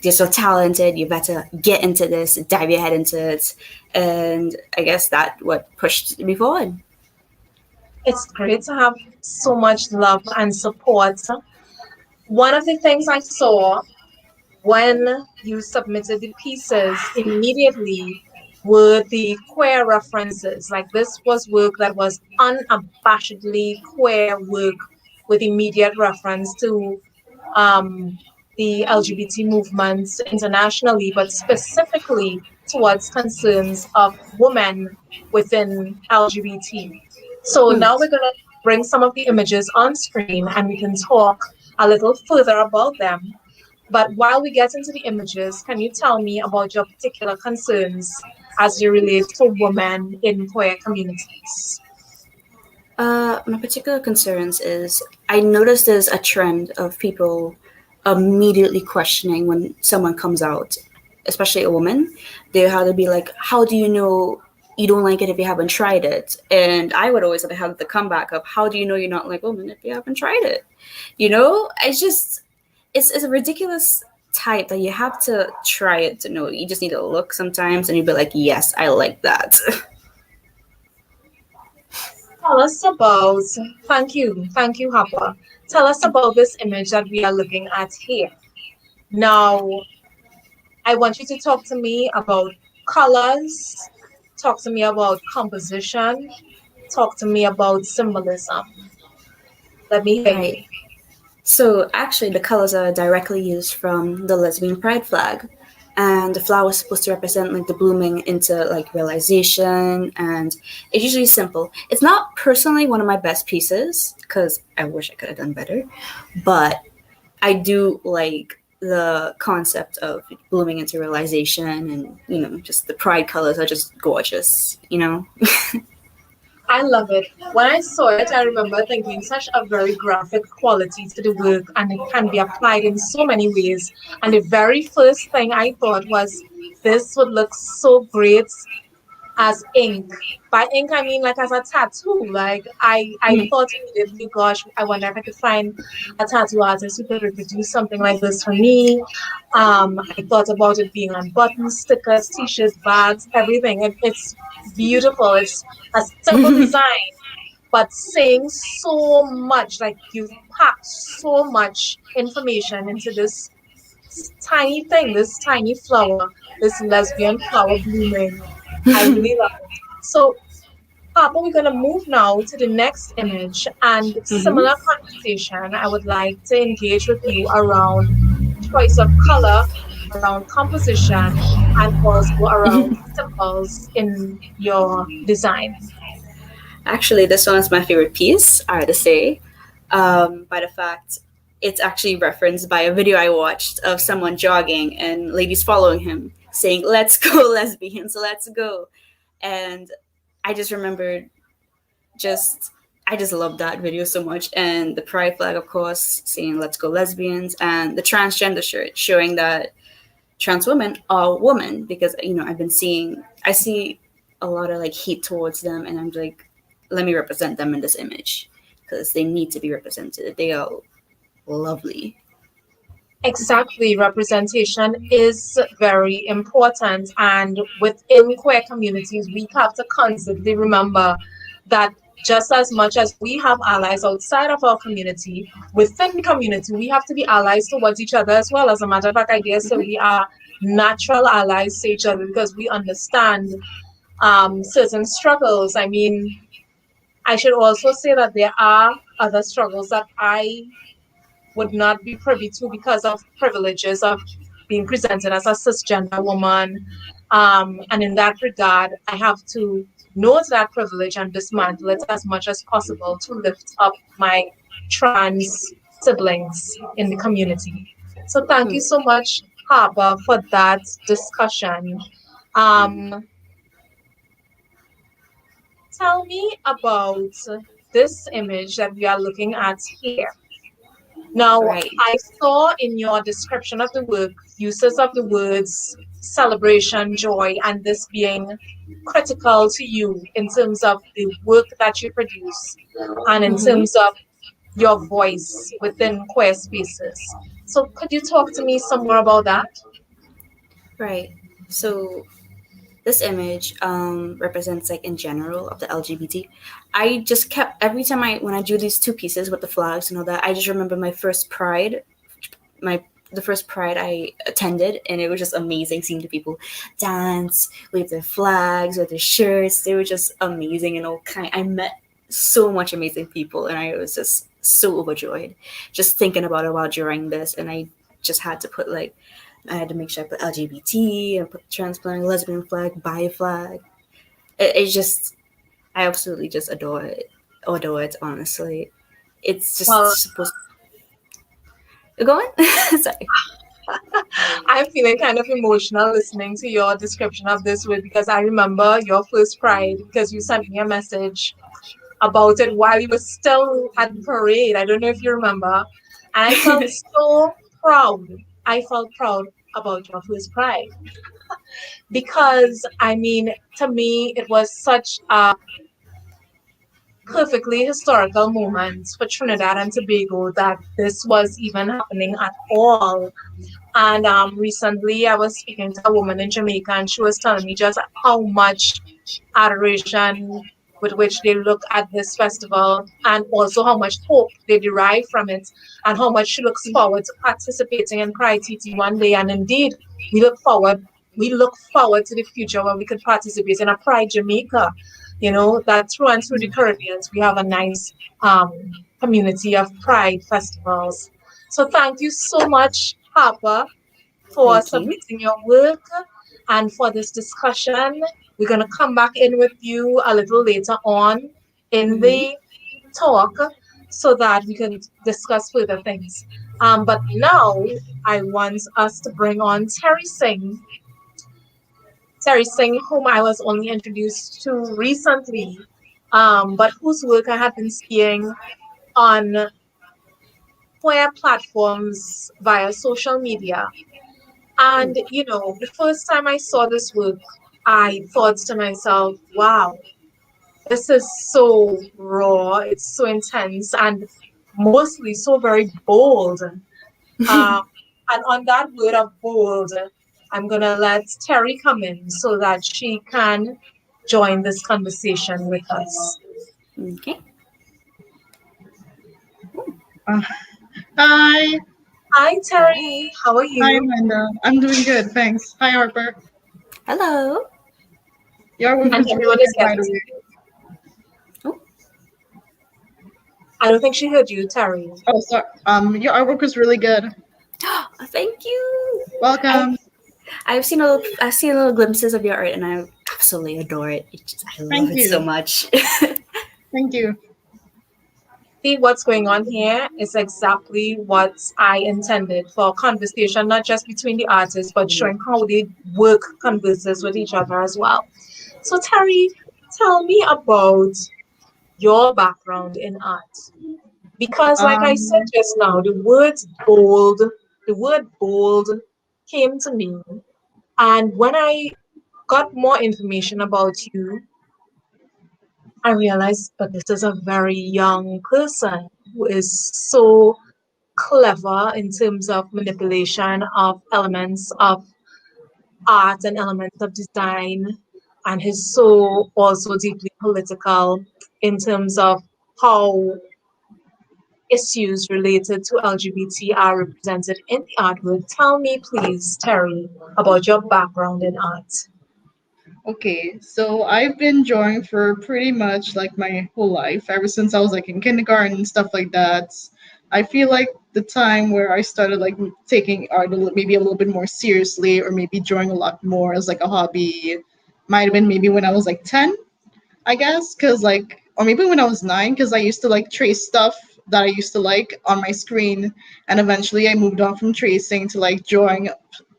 You're so talented. You better get into this, dive your head into it. And I guess that what pushed me forward. It's great to have so much love and support. One of the things I saw when you submitted the pieces immediately were the queer references. Like this was work that was unabashedly queer work with immediate reference to the LGBT movements internationally, but specifically towards concerns of women within LGBT. So now we're going to bring some of the images on screen and we can talk a little further about them. But while we get into the images, can you tell me about your particular concerns as they relate to women in queer communities? My particular concerns is I noticed there's a trend of people immediately questioning when someone comes out, especially a woman. They have to be like, "How do you know you don't like it if you haven't tried it?" And I would always have the comeback of, "How do you know you're not like women if you haven't tried it?" You know, it's a ridiculous type that you have to try it to know. You just need to look sometimes, and you'd be like, "Yes, I like that." Tell us about, thank you, Hapa. Tell us about this image that we are looking at here. Now, I want you to talk to me about colors, talk to me about composition, talk to me about symbolism. Let me hear you. Right. So actually, the colors are directly used from the lesbian pride flag, and the flower is supposed to represent like the blooming into like realization, and it's usually simple. It's not personally one of my best pieces because I wish I could have done better, but I do like the concept of blooming into realization, and just the pride colors are just gorgeous. I love it. When I saw it, I remember thinking such a very graphic quality to the work, and it can be applied in so many ways. And the very first thing I thought was, this would look so great as ink. By ink, I mean like as a tattoo. Like I thought immediately, gosh, I wonder if I could find a tattoo artist who could reproduce something like this for me. I thought about it being on buttons, stickers, t-shirts, bags, everything. It's beautiful. It's a simple design, but saying so much. Like you've packed so much information into this tiny thing, this tiny flower, this lesbian flower blooming. I really love it. So, Papa, we're going to move now to the next image and similar conversation. I would like to engage with you around choice of color, around composition, and also around symbols in your design. Actually, this one is my favorite piece, I had to say, by the fact it's actually referenced by a video I watched of someone jogging and ladies following him saying, "Let's go, lesbians, let's go." And I just remembered just I just love that video so much. And the pride flag, of course, saying "Let's go, lesbians," and the transgender shirt showing that trans women are women, because I see a lot of like hate towards them, and I'm like, let me represent them in this image because they need to be represented. They are lovely. Exactly, representation is very important, and within queer communities, we have to constantly remember that just as much as we have allies outside of our community, within the community, we have to be allies towards each other as well. As a matter of fact, I dare say we are natural allies to each other because we understand certain struggles. I mean, I should also say that there are other struggles that I would not be privy to because of privileges of being presented as a cisgender woman. And in that regard, I have to note that privilege and dismantle it as much as possible to lift up my trans siblings in the community. So thank you so much, Harper, for that discussion. Um, Tell me about this image that we are looking at here. Now, Right. I saw in your description of the work uses of the words celebration, joy, and this being critical to you in terms of the work that you produce and in terms of your voice within queer spaces. So, could you talk to me some more about that? Right. So this image represents like in general of the LGBT. I just kept every time when I do these two pieces with the flags and all that, I just remember the first pride I attended, and it was just amazing seeing the people dance with their flags, with their shirts. They were just amazing and all kind. I met so much amazing people, and I was just so overjoyed just thinking about it while during this. And I just had to put like I had to make sure I put LGBT and put the trans flag, lesbian flag, bi flag. It's just I absolutely just adore it. Honestly, it's just Well, supposed. Go on. Sorry. I'm feeling kind of emotional listening to your description of this word because I remember your first pride because you sent me a message about it while you were still at the parade. I don't know if you remember. And I felt so proud. I felt proud about your first pride because, I mean, to me, it was such a perfectly historical moment for Trinidad and Tobago that this was even happening at all. And recently, I was speaking to a woman in Jamaica, and she was telling me just how much adoration with which they look at this festival, and also how much hope they derive from it, and how much she looks forward to participating in PrideTT one day. And indeed, we look forward. We look forward to the future where we could participate in a Pride Jamaica. You know that through and through the Caribbean, we have a nice community of Pride festivals. So thank you so much, Harper, for Thank you. submitting your work and for this discussion. We're going to come back in with you a little later on in the talk so that we can discuss further things. But now I want us to bring on Terri Singh. Terri Singh, whom I was only introduced to recently, but whose work I have been seeing on queer platforms via social media. And, you know, the first time I saw this work, I thought to myself, wow, this is so raw, it's so intense, and mostly so very bold. And on that word of bold, I'm going to let Terry come in so that she can join this conversation with us. Okay. Uh, Hi. Hi, Terry. Hi. How are Hi, you? Amanda. I'm doing good, thanks. Hi, Harper. Hello. Your work And was really everyone is good, by getting the to way. you. Oh, I don't think she heard you, Terry. Oh, sorry. Your artwork was really good. thank you. I Welcome. I've seen little glimpses of your art, and I absolutely adore it. I love Thank it so you. much. Thank you. See, what's going on here is exactly what I intended for a conversation, not just between the artists, but showing how they work converses with each other as well. So, Terry, tell me about your background in art. Because, like I said Um, just now, the word bold came to me. And when I got more information about you, I realized that this is a very young person who is so clever in terms of manipulation of elements of art and elements of design, and he's so also deeply political in terms of how issues related to LGBT are represented in the artwork. Tell me, please, Terry, about your background in art. okay, so I've been drawing for pretty much like my whole life, ever since I was like in kindergarten and stuff like that. I feel like the time where I started like taking art maybe a little bit more seriously, or maybe drawing a lot more as like a hobby, might have been maybe when I was like 10, I guess, because like, or maybe when I was 9, because I used to like trace stuff that I used to like on my screen, and eventually I moved on from tracing to like drawing,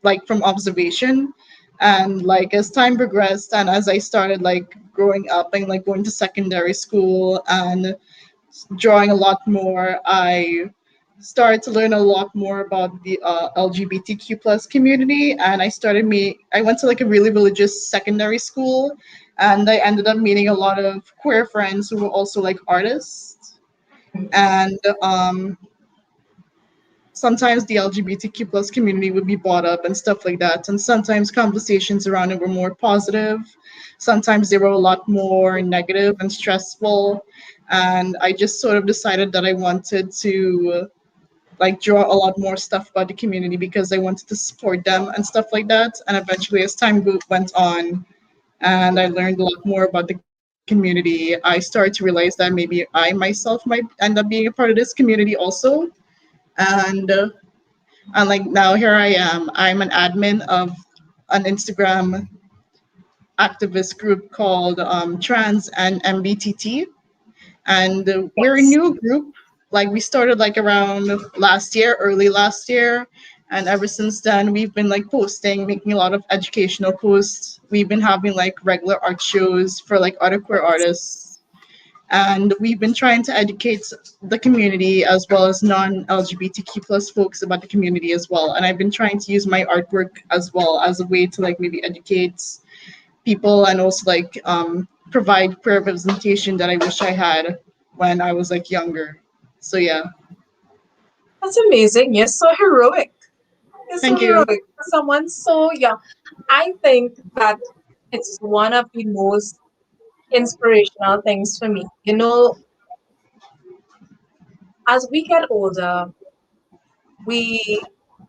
like from observation, and like as time progressed and as I started like growing up and like going to secondary school and drawing a lot more, I started to learn a lot more about the LGBTQ plus community, and I went to like a really religious secondary school, and I ended up meeting a lot of queer friends who were also like artists, and sometimes the LGBTQ plus community would be brought up and stuff like that, and sometimes conversations around it were more positive, sometimes they were a lot more negative and stressful, and I just sort of decided that I wanted to like draw a lot more stuff about the community because I wanted to support them and stuff like that. And eventually, as time went on, and I learned a lot more about the community, I started to realize that maybe I myself might end up being a part of this community also. And like now, here I am. I'm an admin of an Instagram activist group called Trans and MBTT, and we're a Yes. new group. Like we started like around last year, early last year, and ever since then we've been like posting, making a lot of educational posts. We've been having like regular art shows for like other queer artists, and we've been trying to educate the community as well as non-LGBTQ plus folks about the community as well. And I've been trying to use my artwork as well as a way to like maybe educate people and also like provide queer representation that I wish I had when I was like younger. So yeah, That's amazing. You're so heroic. You're so thank you. heroic for someone so young. I think that it's one of the most inspirational things for me. You know, as we get older, we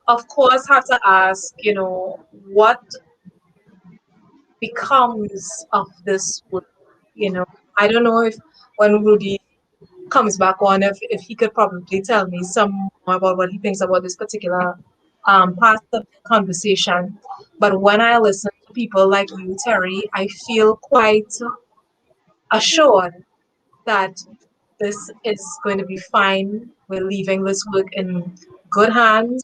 of course have to ask, what becomes of this work. I don't know if when Rudy comes back on, if he could probably tell me some more about what he thinks about this particular part of the conversation. But when I listen to people like you, Terry, I feel quite assured that this is going to be fine. We're leaving this work in good hands.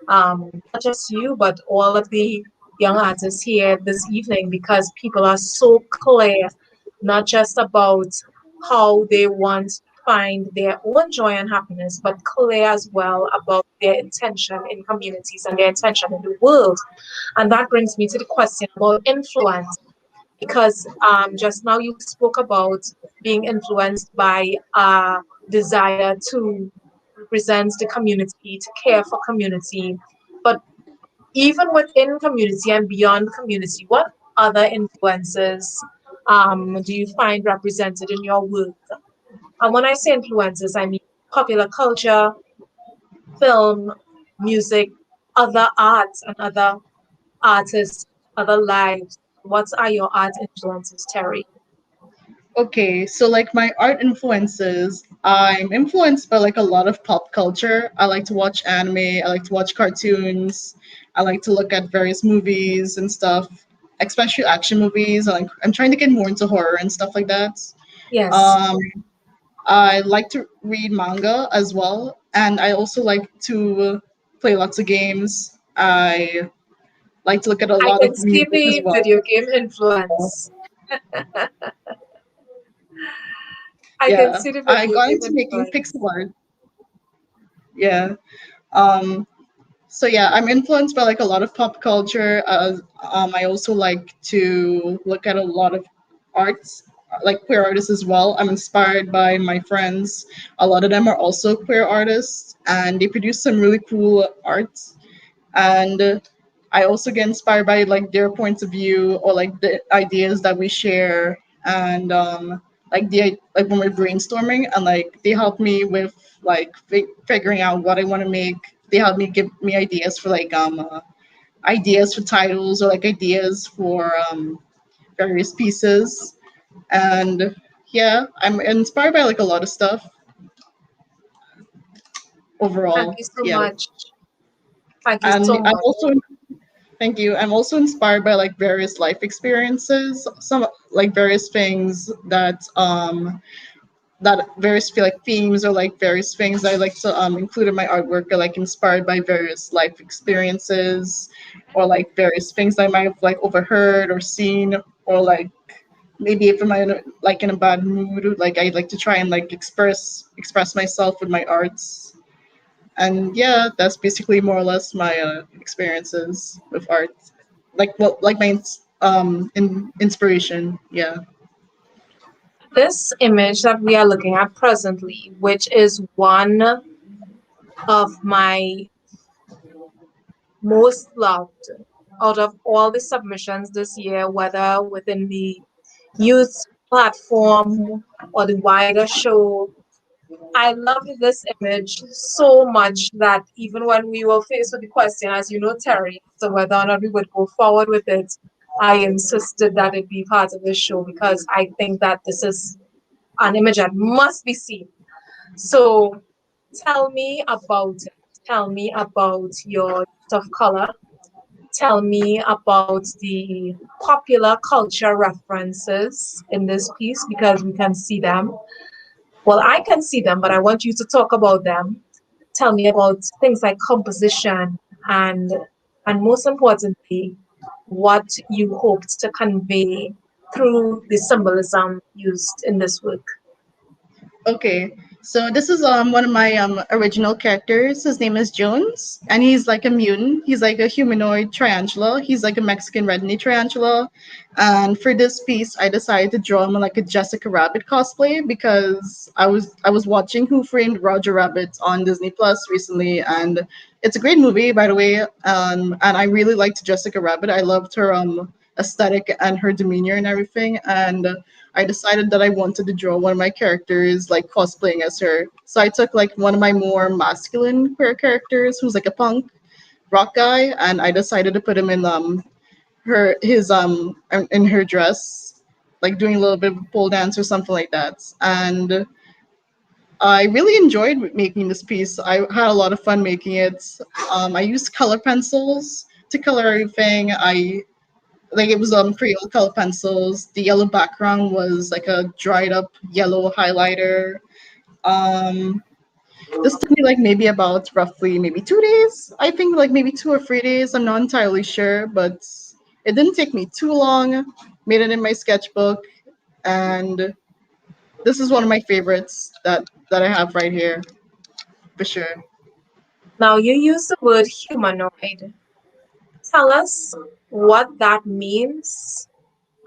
Not just you, but all of the young artists here this evening, because people are so clear, not just about how they want find their own joy and happiness, but clear as well about their intention in communities and their intention in the world. And that brings me to the question about influence, because just now you spoke about being influenced by a desire to represent the community, to care for community. But even within community and beyond community, what other influences do you find represented in your work? And when I say influences, I mean popular culture, film, music, other arts and other artists, other lives. What are your art influences, Terry? Okay, so like my art influences, I'm influenced by like a lot of pop culture. I like to watch anime, I like to watch cartoons, I like to look at various movies and stuff, especially action movies. I'm trying to get more into horror and stuff like that. Yes, Um, I like to read manga as well, and I also like to play lots of games. I like to look at a I lot can of see music as the well. video game influence. I can Yeah, see the I video got game into making influence. pixel art. Yeah. Um, so yeah, I'm influenced by like a lot of pop culture. I also like to look at a lot of arts, like queer artists as well. I'm inspired by my friends. A lot of them are also queer artists, and they produce some really cool art. And I also get inspired by like their points of view or like the ideas that we share, and like when we're brainstorming, and like they help me with like figuring out what I want to make. They help me give me ideas for like ideas for titles or like ideas for various pieces. And yeah, I'm inspired by like a lot of stuff Thank overall. you so Yeah, much. Thank you and so I'm much. also Thank you. I'm also inspired by like various life experiences, some like various things that various feel like themes or like various things I like to include in my artwork are like inspired by various life experiences or like various things I might have like overheard or seen, or like maybe if I'm like in a bad mood, like I like to try and like express myself with my arts. And yeah, that's basically more or less my experiences with art, like my inspiration. Yeah. This image that we are looking at presently, which is one of my most loved out of all the submissions this year, whether within the youth platform or the wider show. I loved this image so much that even when we were faced with the question, as you know, Terry, so whether or not we would go forward with it, I insisted that it be part of the show because I think that this is an image that must be seen. So tell me about it. Tell me about your use of color. Tell me about the popular culture references in this piece because we can see them. Well, I can see them, but I want you to talk about them. Tell me about things like composition and most importantly, what you hoped to convey through the symbolism used in this work. Okay, so this is one of my original characters. His name is Jones, and he's like a mutant. He's like a humanoid tarantula. He's like a Mexican redneck tarantula. And for this piece, I decided to draw him in like a Jessica Rabbit cosplay because I was watching Who Framed Roger Rabbit on Disney Plus recently, and it's a great movie, by the way. And I really liked Jessica Rabbit. I loved her aesthetic and her demeanor and everything. And I decided that I wanted to draw one of my characters like cosplaying as her. So I took like one of my more masculine queer characters who's like a punk rock guy, and I decided to put him in in her dress, like doing a little bit of a pole dance or something like that. And I really enjoyed making this piece. I had a lot of fun making it. I used color pencils to color everything. I like it was Creole color pencils. The yellow background was like a dried up yellow highlighter. Um, this took me like maybe about roughly maybe 2 days. I think like maybe 2 or 3 days. I'm not entirely sure, but it didn't take me too long. Made it in my sketchbook, and this is one of my favorites that I have right here for sure. Now, you use the word humanoid. Tell us what that means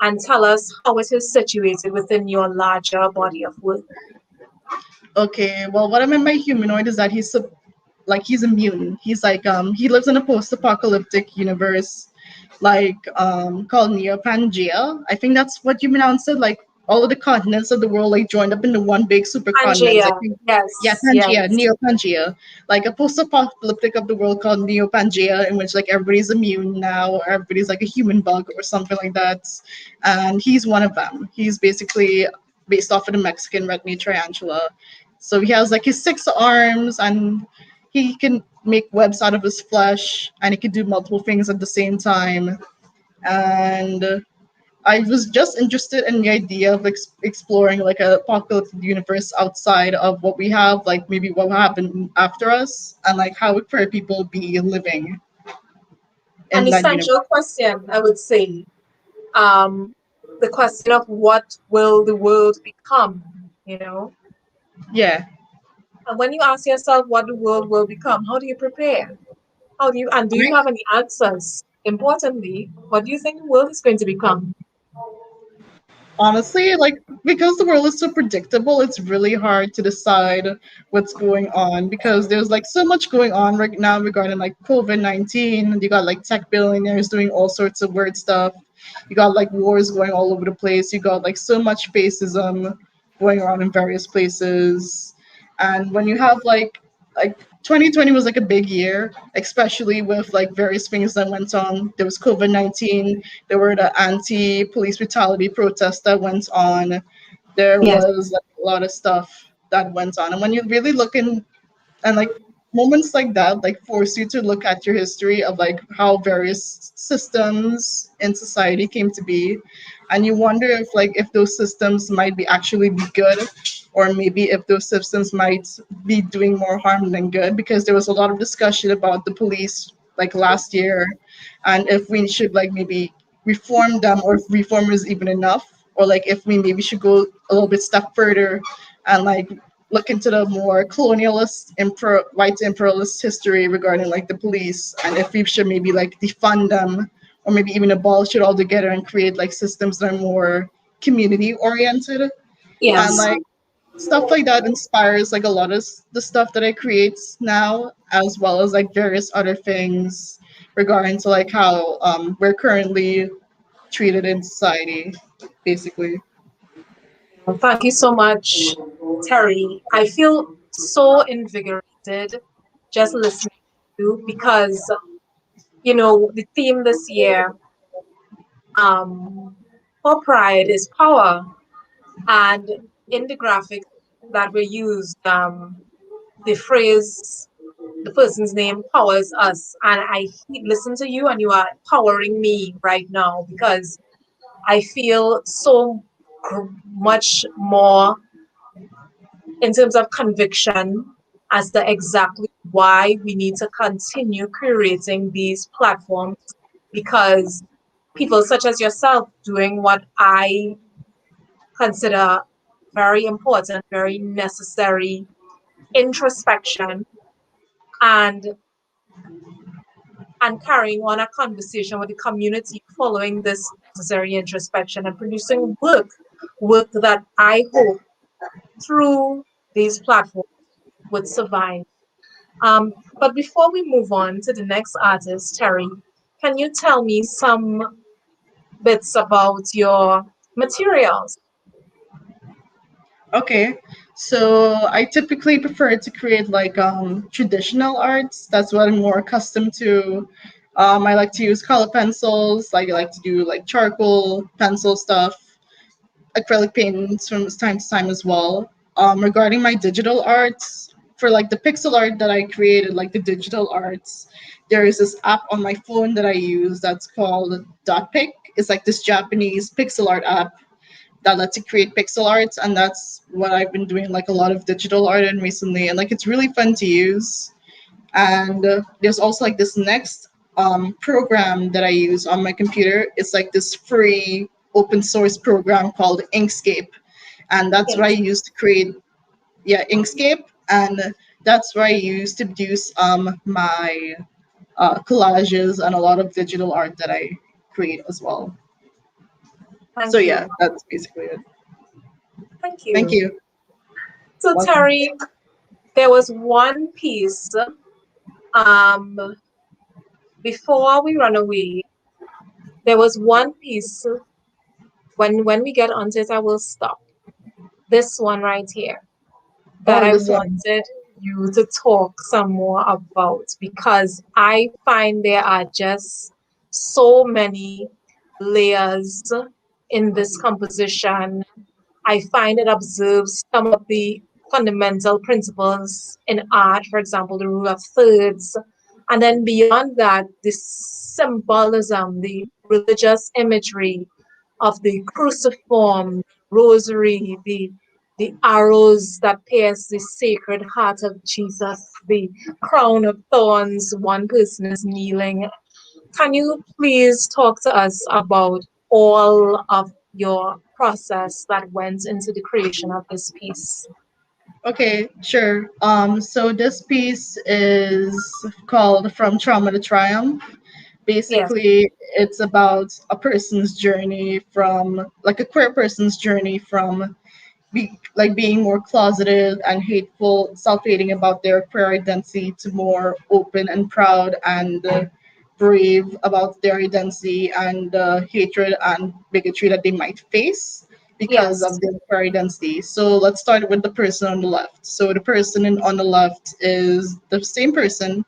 and tell us how it is situated within your larger body of work. Okay, well, what I meant by humanoid is that he's a mutant. He's like he lives in a post-apocalyptic universe, like called Neo-Pangea. I think that's what you pronounced it. Like all of the continents of the world like joined up into one big supercontinent. I Pangea, think yeah, yes, Pangea, yes. Neo-Pangea, like a post-apocalyptic of the world called Neo-Pangea, in which like everybody's immune now, or everybody's like a human bug or something like that. And he's one of them. He's basically based off of the Mexican red meat tarantula. So he has like his 6 arms, and he can make webs out of his flesh, and he can do multiple things at the same time. And I was just interested in the idea of exploring like a apocalyptic universe outside of what we have, like maybe what will happen after us, and like how would queer people be living An in that universe. essential question, I would say. Um, the question of what will the world become, you know? Yeah. And when you ask yourself what the world will become, how do you prepare? Do you Right. have any answers? Importantly, what do you think the world is going to become? Honestly, like because the world is so predictable, it's really hard to decide what's going on because there's like so much going on right now regarding like COVID-19. You got like tech billionaires doing all sorts of weird stuff. You got like wars going all over the place. You got like so much fascism going on in various places. And when you have like 2020 was like a big year, especially with like various things that went on. There was COVID-19, there were the anti-police brutality protests that went on. There Yes. was like a lot of stuff that went on. And when you really look in and like moments like that like force you to look at your history of like how various systems in society came to be, and you wonder if those systems might be actually be good, or maybe if those systems might be doing more harm than good, because there was a lot of discussion about the police like last year, and if we should like maybe reform them, or if reform is even enough, or like if we maybe should go a little bit step further and like look into the more colonialist white imperialist history regarding like the police, and if we should maybe like defund them, or maybe even abolish it altogether and create like systems that are more community oriented. And Yes. like stuff like that inspires like a lot of the stuff that I create now, as well as like various other things regarding to like how we're currently treated in society, basically. Thank you so much, Terry. I feel so invigorated just listening to you because, the theme this year for Pride is power. And in the graphics that were used, the phrase, the person's name powers us. And listen to you, and you are powering me right now because I feel so much more in terms of conviction as to exactly why we need to continue curating these platforms, because people such as yourself doing what I consider very important, very necessary introspection, and carrying on a conversation with the community following this necessary introspection and producing work that I hope through these platforms would survive. But before we move on to the next artist, Terry, can you tell me some bits about your materials? Okay, so I typically prefer to create like traditional arts. That's what I'm more accustomed to. I like to use color pencils. Like I like to do like charcoal pencil stuff, acrylic paints from time to time as well. Regarding my digital arts, for like the pixel art that I created, like the digital arts, there is this app on my phone that I use that's called Dotpic. It's like this Japanese pixel art app that lets you create pixel arts, and that's what I've been doing like a lot of digital art in recently, and like it's really fun to use. And there's also like this next program that I use on my computer. It's like this free open source program called Inkscape, and that's what I Yes. used to create, Inkscape, and that's where I used to produce my collages and a lot of digital art that I create as well. So Thank yeah, you. that's basically it. Thank Thank you. you. So Welcome. Terry, there was one piece um before we run away. There was one piece when we get onto it, I will stop. This one right here that Oh, I this one. wanted you to talk some more about because I find there are just so many layers in this composition. I find it observes some of the fundamental principles in art, for example, the rule of thirds. And then beyond that, the symbolism, the religious imagery of the cruciform, rosary, the arrows that pierce the sacred heart of Jesus, the crown of thorns, one person is kneeling. Can you please talk to us about all of your process that went into the creation of this piece? Okay, sure. So this piece is called From Trauma to Triumph. Yes, Basically, it's about a person's journey from, like a queer person's journey from being more closeted and hateful, self-hating about their queer identity to more open and proud and brave about their identity and hatred and bigotry that they might face because yes, of their queer identity. So let's start with the person on the left. So the person on the left is the same person,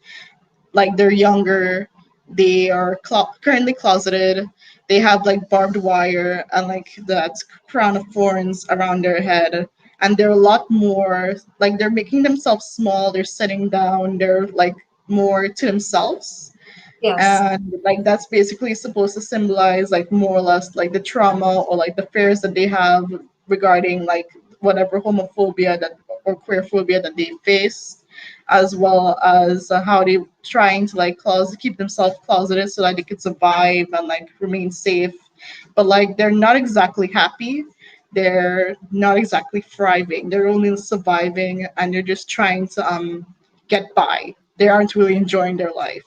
like they're younger, they are currently closeted, they have like barbed wire and like that crown of thorns around their head, and they're a lot more like they're making themselves small, they're sitting down, they're like more to themselves, yes, and like that's basically supposed to symbolize like more or less like the trauma or like the fears that they have regarding like whatever homophobia that or queer phobia that they face, as well as how they trying to like keep themselves closeted so that they could survive and like remain safe, but like they're not exactly happy, they're not exactly thriving, they're only surviving, and they're just trying to get by, they aren't really enjoying their life.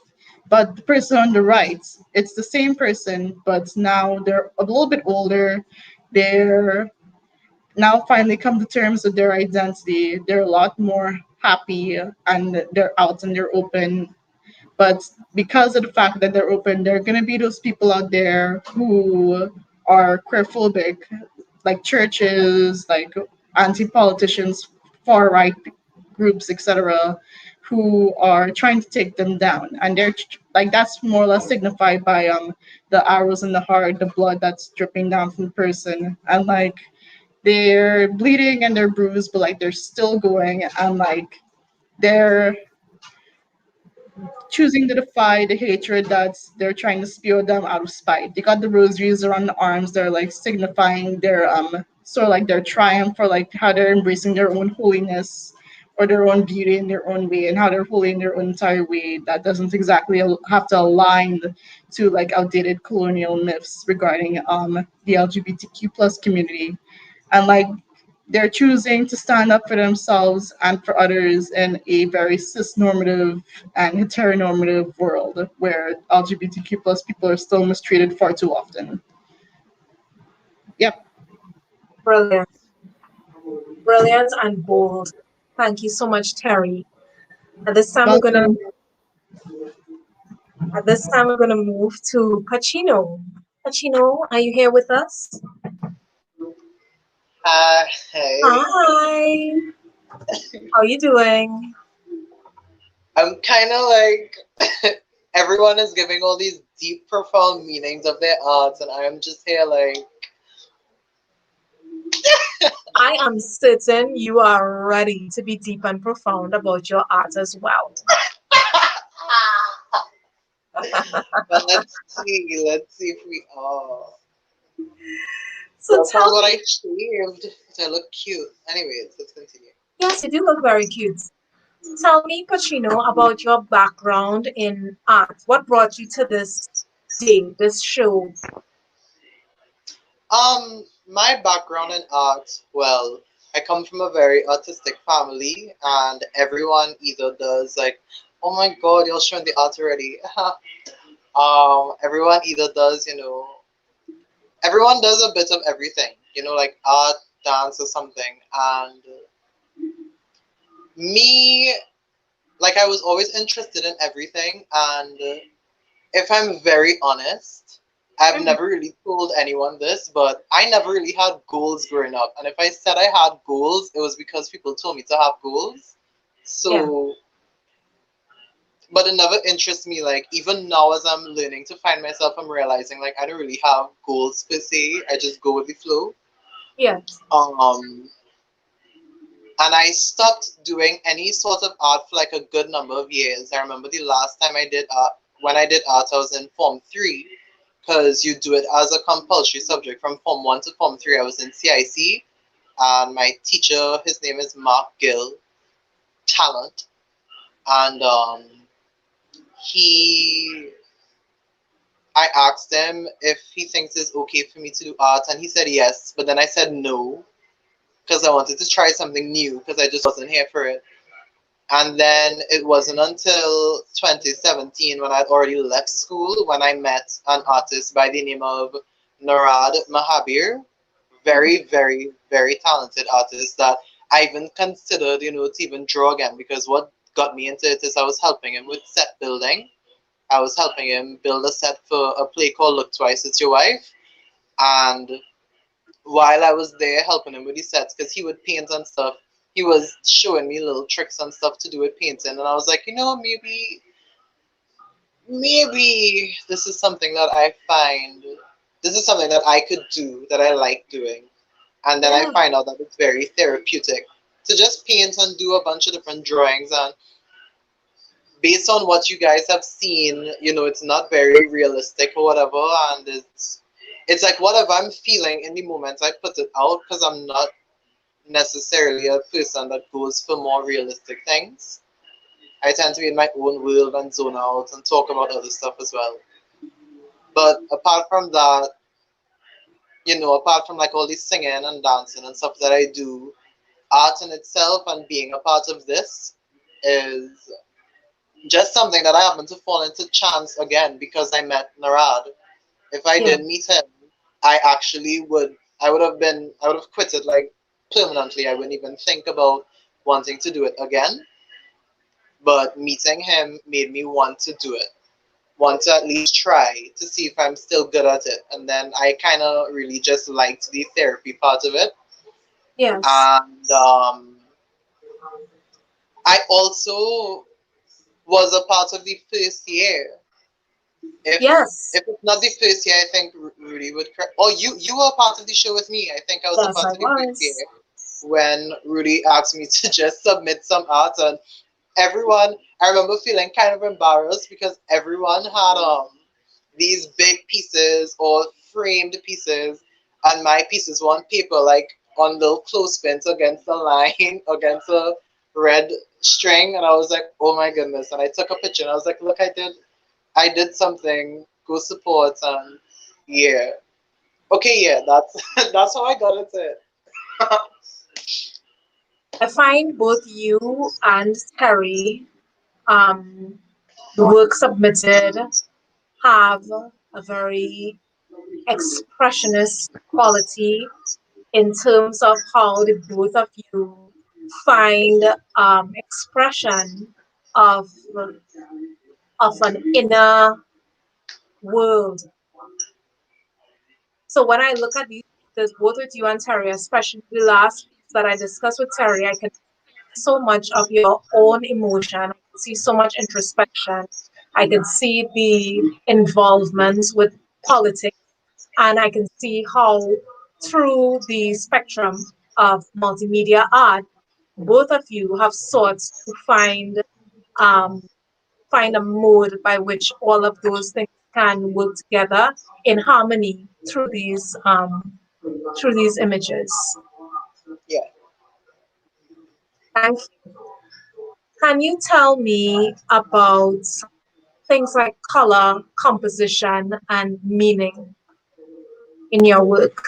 But the person on the right, it's the same person, but now they're a little bit older. They're now finally come to terms with their identity. They're a lot more happy and they're out and they're open. But because of the fact that they're open, there are going to be those people out there who are queerphobic, like churches, like anti-politicians, far-right groups, etc., who are trying to take them down. And they're like that's more or less signified by the arrows in the heart, the blood that's dripping down from the person, and like they're bleeding and they're bruised, but like they're still going, and like they're choosing to defy the hatred that's they're trying to spew them out of spite. They got the rosaries around the arms. They're like signifying their sort of like their triumph, or like how they're embracing their own holiness or their own beauty in their own way, and how they're holy in their own entire way that doesn't exactly have to align to like outdated colonial myths regarding the LGBTQ plus community. And like they're choosing to stand up for themselves and for others in a very cis-normative and heteronormative world where LGBTQ plus people are still mistreated far too often. Yep. brilliant, brilliant and bold. Thank you so much, Terry. At this time, we're gonna Welcome. at this time we're gonna move to Pacino. Pacino, are you here with us? Hey, Hi. How are you doing? I'm kind of like everyone is giving all these deep, profound meanings of their arts, and I'm just here like, I am certain you are ready to be deep and profound about your art as well. but let's see if we are. So That's tell not what I me, shaved. I look cute. Anyways, let's continue. yes, you do look very cute. Tell me, Pacino, about your background in art. What brought you to this day, this show? my background in art, well, I come from a very artistic family, and everyone either does like, oh my God, you're showing the art already. Everyone either does, everyone does a bit of everything, like art, dance, or something. And me, like, I was always interested in everything. And if I'm very honest, I've Mhm. never really told anyone this, but I never really had goals growing up. And if I said I had goals, it was because people told me to have goals. Yeah. So, but it never interests me. Like, even now, as I'm learning to find myself, I'm realizing, like, I don't really have goals per se. I just go with the flow. Yes. Um, and I stopped doing any sort of art for like a good number of years. I remember the last time I did art, when I did art, I was in Form 3, because you do it as a compulsory subject from Form 1 to Form 3. I was in CIC, and my teacher, his name is Mark Gill, talent, and he, I asked him if he thinks it's okay for me to do art, and he said yes, but then I said no, because I wanted to try something new, because I just wasn't here for it. And then it wasn't until 2017, when I'd already left school, when I met an artist by the name of Narad Mahabir. Very, very, very talented artist that I even considered, to even draw again, because what got me into it is I was helping him with set building. I was helping him build a set for a play called Look Twice, It's Your Wife. And while I was there helping him with the sets, because he would paint and stuff, he was showing me little tricks and stuff to do with painting. And I was like, maybe this is something that I find, this is something that I could do, that I like doing. And then I Yeah. find out that it's very therapeutic to just paint and do a bunch of different drawings. And based on what you guys have seen, it's not very realistic or whatever. And it's like whatever I'm feeling in the moment, I put it out, because I'm not necessarily a person that goes for more realistic things. I tend to be in my own world and zone out and talk about other stuff as well. But apart from that, apart from like all this singing and dancing and stuff that I do, art in itself and being a part of this is just something that I happen to fall into chance again, because I met Narad. If I Yeah. didn't meet him, I would have quit it like permanently. I wouldn't even think about wanting to do it again. But meeting him made me want to do it, want to at least try to see if I'm still good at it. And then I kind of really just liked the therapy part of it. Yes. And I also was a part of the first year. If Yes. if it's not the first year, I think Rudy would correct. Oh, you were a part of the show with me. I think I was a Yes, part I of the first year was. when Rudy asked me to just submit some art, and everyone. I remember feeling kind of embarrassed, because everyone had these big pieces or framed pieces, and my pieces were on paper, like on little clothespins against the line, against a red string. And I was like, oh my goodness. And I took a picture, and I was like, look, I did something, go support. And yeah, okay, yeah, that's that's how I got into it. I find both you and Terry, the work submitted, have a very expressionist quality in terms of how the both of you find expression of an inner world. So when I look at these pieces, both with you and Terry, especially the last piece that I discussed with Terry, I can see so much of your own emotion. I can see so much introspection. I can see the involvement with politics, and I can see how through the spectrum of multimedia art, both of you have sought to um, find a mode by which all of those things can work together in harmony through these images. Yeah. Thank you. Can you tell me about things like color, composition, and meaning in your work?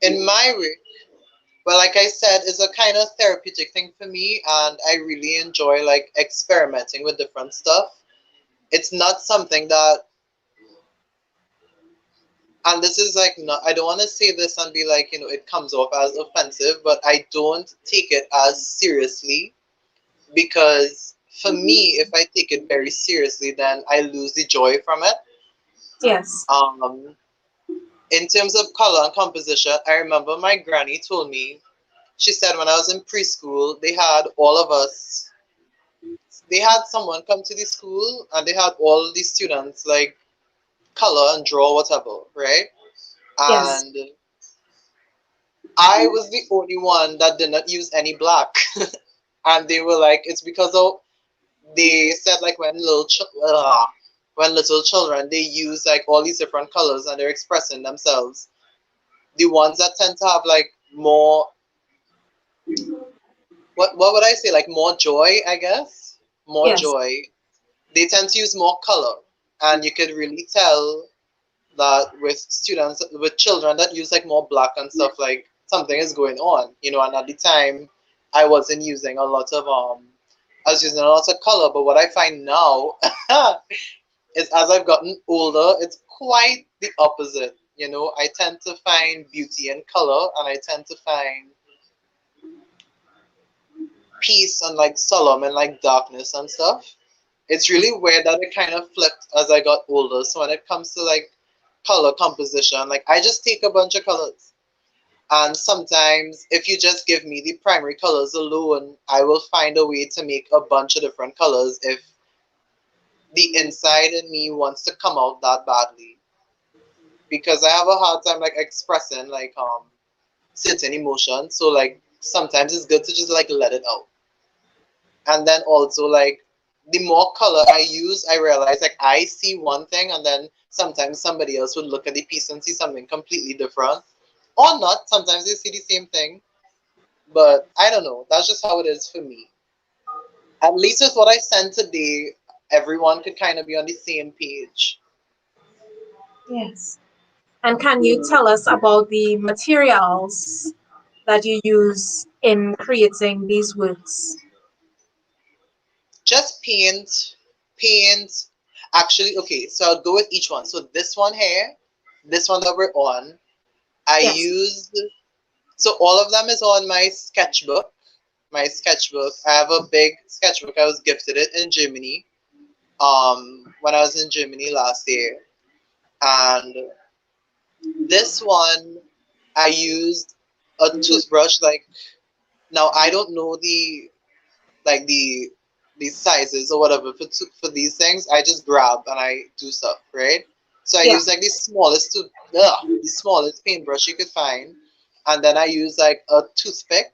In my way, well, like I said, it's a kind of therapeutic thing for me, and I really enjoy like experimenting with different stuff. It's not something that, and this is like, not, I don't want to say this and be like, it comes off as offensive, but I don't take it as seriously, because for me, if I take it very seriously, then I lose the joy from it. Yes. In terms of color and composition, I remember my granny told me, she said when I was in preschool, they had all of us, they had someone come to the school and they had all the students like color and draw whatever, right? Yes. And I was the only one that did not use any black. And they were like, it's because of, they said like when little children, they use like all these different colors and they're expressing themselves. The ones that tend to have like more, what would I say, like more joy, I guess, more Yes. joy, they tend to use more color. And you could really tell that with students, with children that use like more black and stuff, like something is going on, and at the time I wasn't using a lot of I was using a lot of color. But what I find now is, as I've gotten older, it's quite the opposite. I tend to find beauty in color, and I tend to find peace and like solemn and like darkness and stuff. It's really weird that it kind of flipped as I got older. So when it comes to like color composition, like I just take a bunch of colors. And sometimes if you just give me the primary colors alone, I will find a way to make a bunch of different colors if the inside in me wants to come out that badly. Because I have a hard time like expressing like certain emotions. So like sometimes it's good to just like let it out. And then also like the more color I use, I realize like I see one thing and then sometimes somebody else would look at the piece and see something completely different. Or not, sometimes they see the same thing. But I don't know. That's just how it is for me. At least with what I sent today, everyone could kind of be on the same page. Yes. And can you tell us about the materials that you use in creating these works? Just paint. Actually, okay, so I'll go with each one. So this one here, this one that we're on, I Yes. used, so all of them is on my sketchbook. My sketchbook. I have a big sketchbook. I was gifted it in Germany. When I was in Germany last year. And this one I used a toothbrush, like, now I don't know the like the sizes or whatever for these things. I just grab and I do stuff, right? So I Yeah. use like the smallest paintbrush you could find, and then I use like a toothpick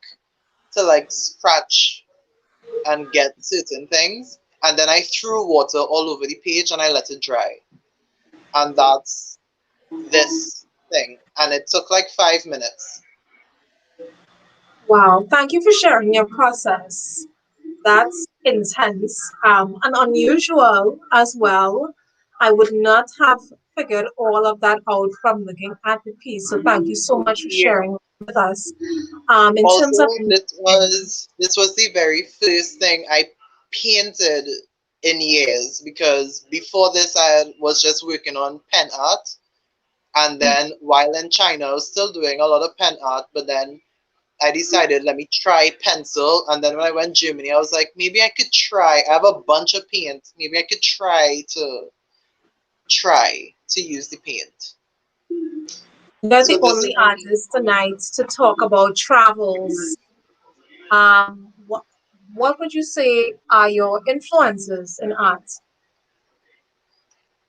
to like scratch and get certain things, and then I threw water all over the page and I let it dry, and that's this thing, and it took like 5 minutes. Wow. Thank you for sharing your process. That's intense and unusual as well. I would not have figured all of that out from looking at the piece. So thank you so much for Yeah. sharing with us. In terms of Also, this was the very first thing I painted in years, because before this I was just working on pen art, and then while in China I was still doing a lot of pen art, but then I decided let me try pencil, and then when I went to Germany I was like, maybe I could try. I have a bunch of paint. Maybe I could try to use the paint. you're So the this is only artist tonight to talk about travels. What would you say are your influences in art?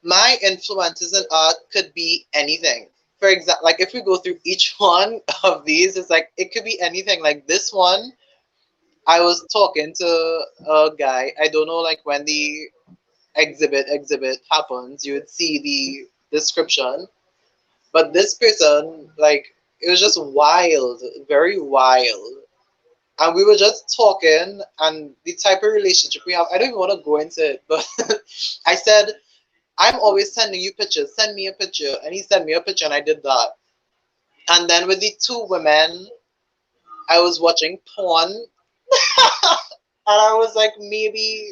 my influences in art could be anything. For example, like if we go through each one of these, it's like it could be anything. Like this one, I was talking to a guy. I don't know, like when the exhibit happens, you would see the description. But this person, like, it was just wild, very wild. And we were just talking, and the type of relationship we have, I don't even want to go into it, but I said, I'm always sending you pictures. Send me a picture. And he sent me a picture, and I did that. And then with the two women, I was watching porn. And I was like, maybe,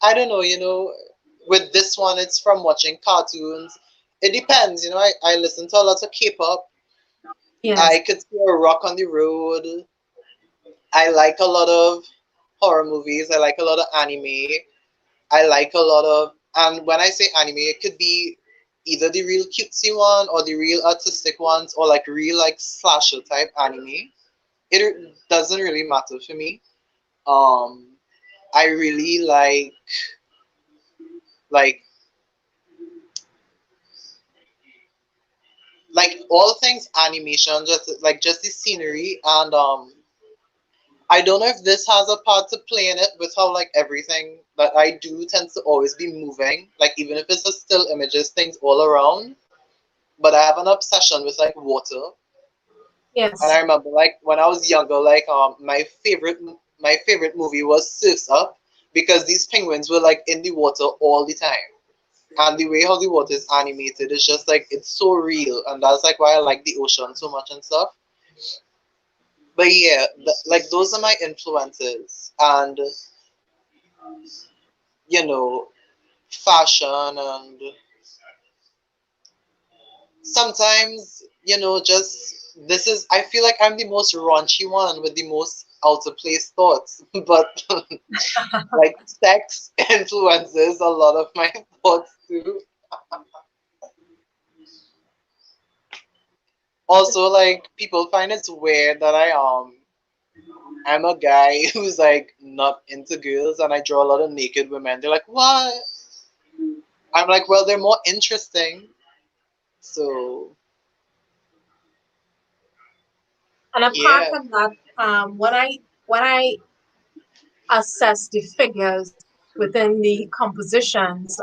I don't know, with this one, it's from watching cartoons. It depends, I listen to a lot of K-pop. Yes. I could see a rock on the road. I like a lot of horror movies. I like a lot of anime. I like a lot of, and when I say anime, it could be either the real cutesy one or the real artistic ones or like real like slasher type anime. It doesn't really matter for me. Um, I really like like all things animation, just the scenery and I don't know if this has a part to play in it with how like everything that I do tends to always be moving, like even if it's just still images, things all around. But I have an obsession with like water. And Yes. I remember like when I was younger, like my favorite movie was Surfs Up because these penguins were like in the water all the time. And the way how the water is animated is just like it's so real, and that's like why I like the ocean so much and stuff. But yeah, like those are my influences, and you know, fashion, and sometimes just this is. I feel like I'm the most raunchy one with the most out of place thoughts, but like sex influences a lot of my thoughts too. Also, like people find it's weird that I'm a guy who's like not into girls and I draw a lot of naked women. They're like, what? I'm like, well, they're more interesting. So And apart yeah, from that, when I assess the figures within the compositions,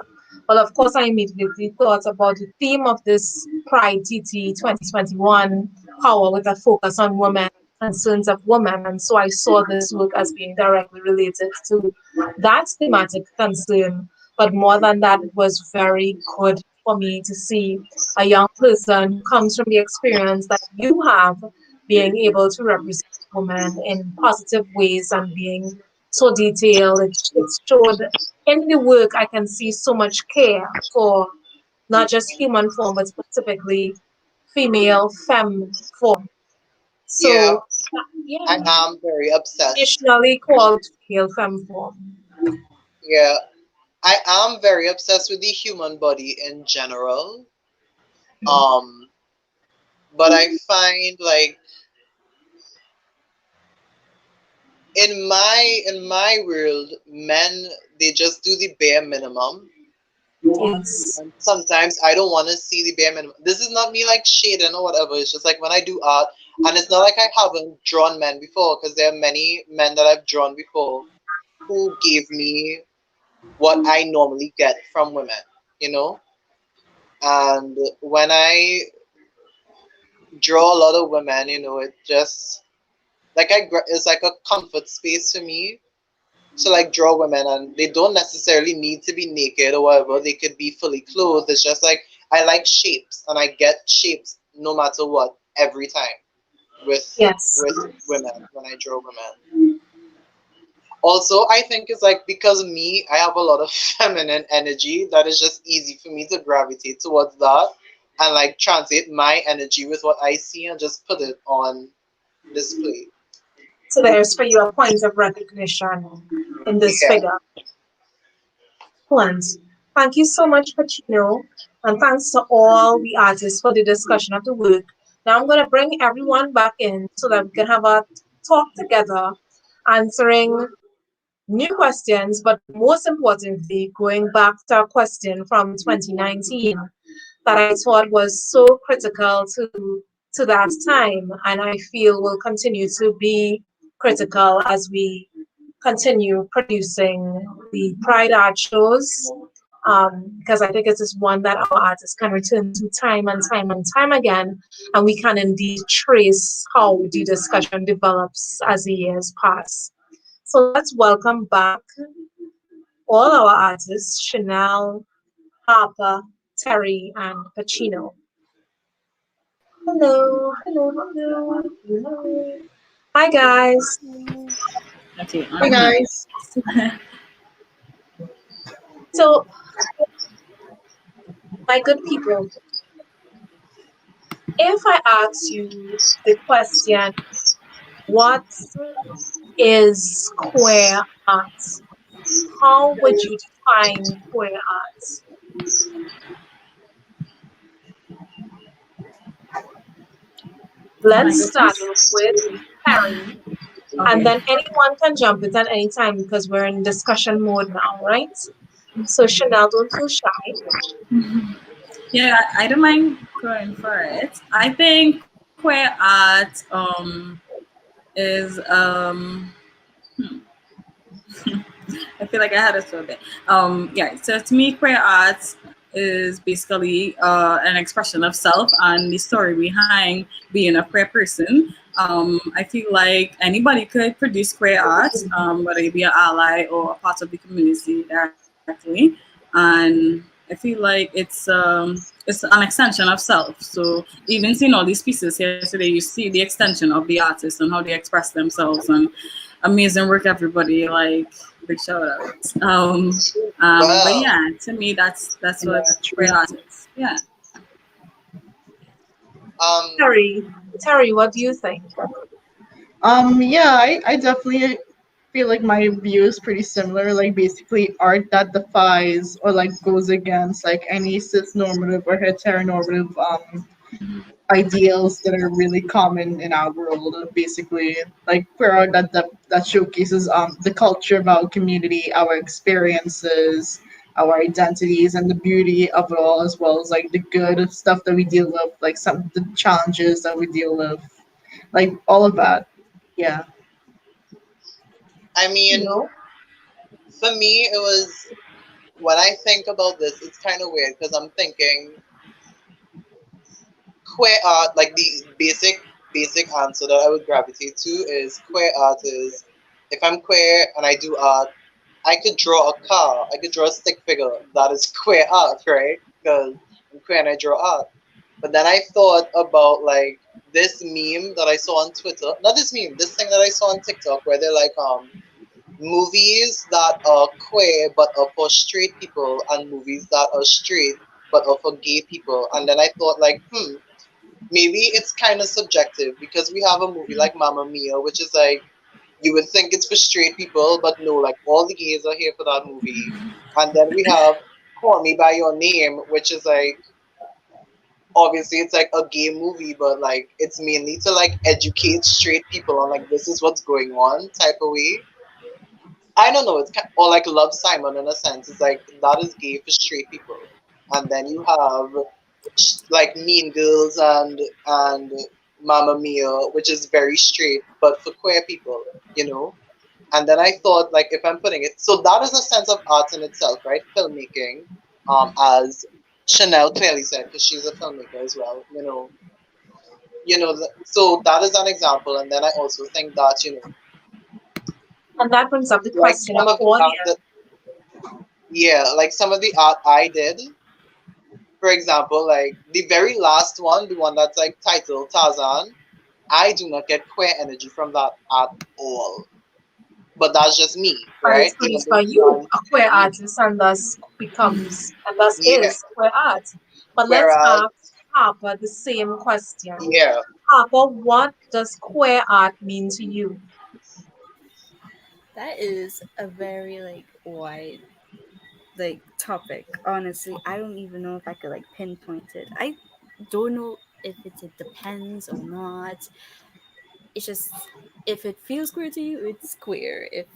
well, of course, I immediately thought about the theme of this PrideTT 2021 power with a focus on women, concerns of women. And so I saw this work as being directly related to that thematic concern. But more than that, it was very good for me to see a young person who comes from the experience that you have being able to represent women in positive ways and being so detailed. It showed in the work I can see so much care for not just human form, but specifically female femme form. yeah, So I yeah, am very obsessed. traditionally called female femme form. Yeah, I am very obsessed with the human body in general. Um, but I find like in my world, men they just do the bare minimum. Yes. And sometimes I don't want to see the bare minimum. This is not me like shading or whatever. It's just like when I do art, and it's not like I haven't drawn men before, because there are many men that I've drawn before who gave me what I normally get from women, you know? And when I draw a lot of women, it just like it's like a comfort space for me to like draw women, and they don't necessarily need to be naked or whatever. They could be fully clothed. It's just like I like shapes, and I get shapes no matter what every time with Yes. with women when I draw women. Also, I think it's like because me, I have a lot of feminine energy that is just easy for me to gravitate towards that and like translate my energy with what I see and just put it on display. So there's for you a point of recognition in this Yeah. figure. Excellent. Thank you so much, Pacino, and thanks to all the artists for the discussion of the work. Now I'm going to bring everyone back in so that we can have a talk together, answering new questions, but most importantly, going back to a question from 2019 that I thought was so critical to that time, and I feel will continue to be critical as we continue producing the Pride art shows. Because I think it is one that our artists can return to time and time and time again, and we can indeed trace how the discussion develops as the years pass. So let's welcome back all our artists, Chanel, Harper, Terry, and Pacino. Hello, hello, hello, hello. Hi, guys. Okay. Hey guys. So, my good people, if I ask you the question, what is queer art? How would you define queer art? My Let's start goodness. off with Terry, and Okay. then anyone can jump in at any time because we're in discussion mode now, right? So, Chanel, don't feel shy. Yeah, I don't mind going for it. I think queer art is I feel like I had a throw there. Yeah, so to me, queer art is basically an expression of self and the story behind being a queer person. I feel like anybody could produce queer art, whether you be an ally or a part of the community directly. And I feel like it's an extension of self. So even seeing all these pieces here today, you see the extension of the artist and how they express themselves, and amazing work, everybody. Like, big shout out. But Well, yeah, to me, that's Yeah, what true. queer art is. Yeah. um, Terry, what do you think? Yeah, I definitely feel like my view is pretty similar. Like basically art that defies or like goes against like any cis normative or heteronormative ideals that are really common in our world. Basically, like queer art that showcases the culture of our community, our experiences, our identities, and the beauty of it all, as well as like the good stuff that we deal with, like some of the challenges that we deal with, like all of that. Yeah. I You mean, know, for me, it was when I think about this, it's kind of weird because I'm thinking queer art, like the basic answer that I would gravitate to is queer art is if I'm queer and I do art, I could draw a car, I could draw a stick figure. That is queer art, right? Because I'm queer and I draw art. But then I thought about like this meme that I saw on Twitter. Not this meme, this thing that I saw on TikTok where they're like movies that are queer but are for straight people and movies that are straight but are for gay people. And then I thought like, maybe it's kind of subjective because we have a movie like Mamma Mia, which is like you would think it's for straight people, but no, like all the gays are here for that movie. And then we have Call Me by Your Name, which is like obviously it's like a gay movie, but like it's mainly to like educate straight people on like this is what's going on type of way. I don't know. It's kind or like Love Simon in a sense. It's like that is gay for straight people, and then you have like Mean Girls and Mamma Mia, which is very straight, but for queer people, you know. And then I thought, like, if I'm putting it, so that is a sense of art in itself, right? Filmmaking, as Chanel clearly said, because she's a filmmaker as well, so that is an example. And then I also think that, and that brings up the like question some of of the art audience. that, yeah, like some of the art I did, for example, like the very last one, the one that's like titled Tarzan, I do not get queer energy from that at all. But that's just me, But right? it's Even produced though by the you, one, a queer artist, and thus yeah. is queer art. But let's Whereas, ask Harper the same question. yeah, Harper, what does queer art mean to you? That is a very like wide like topic. Honestly, I don't even know if I could like pinpoint it. I don't know if it depends or not. It's just if it feels queer to you, it's queer. If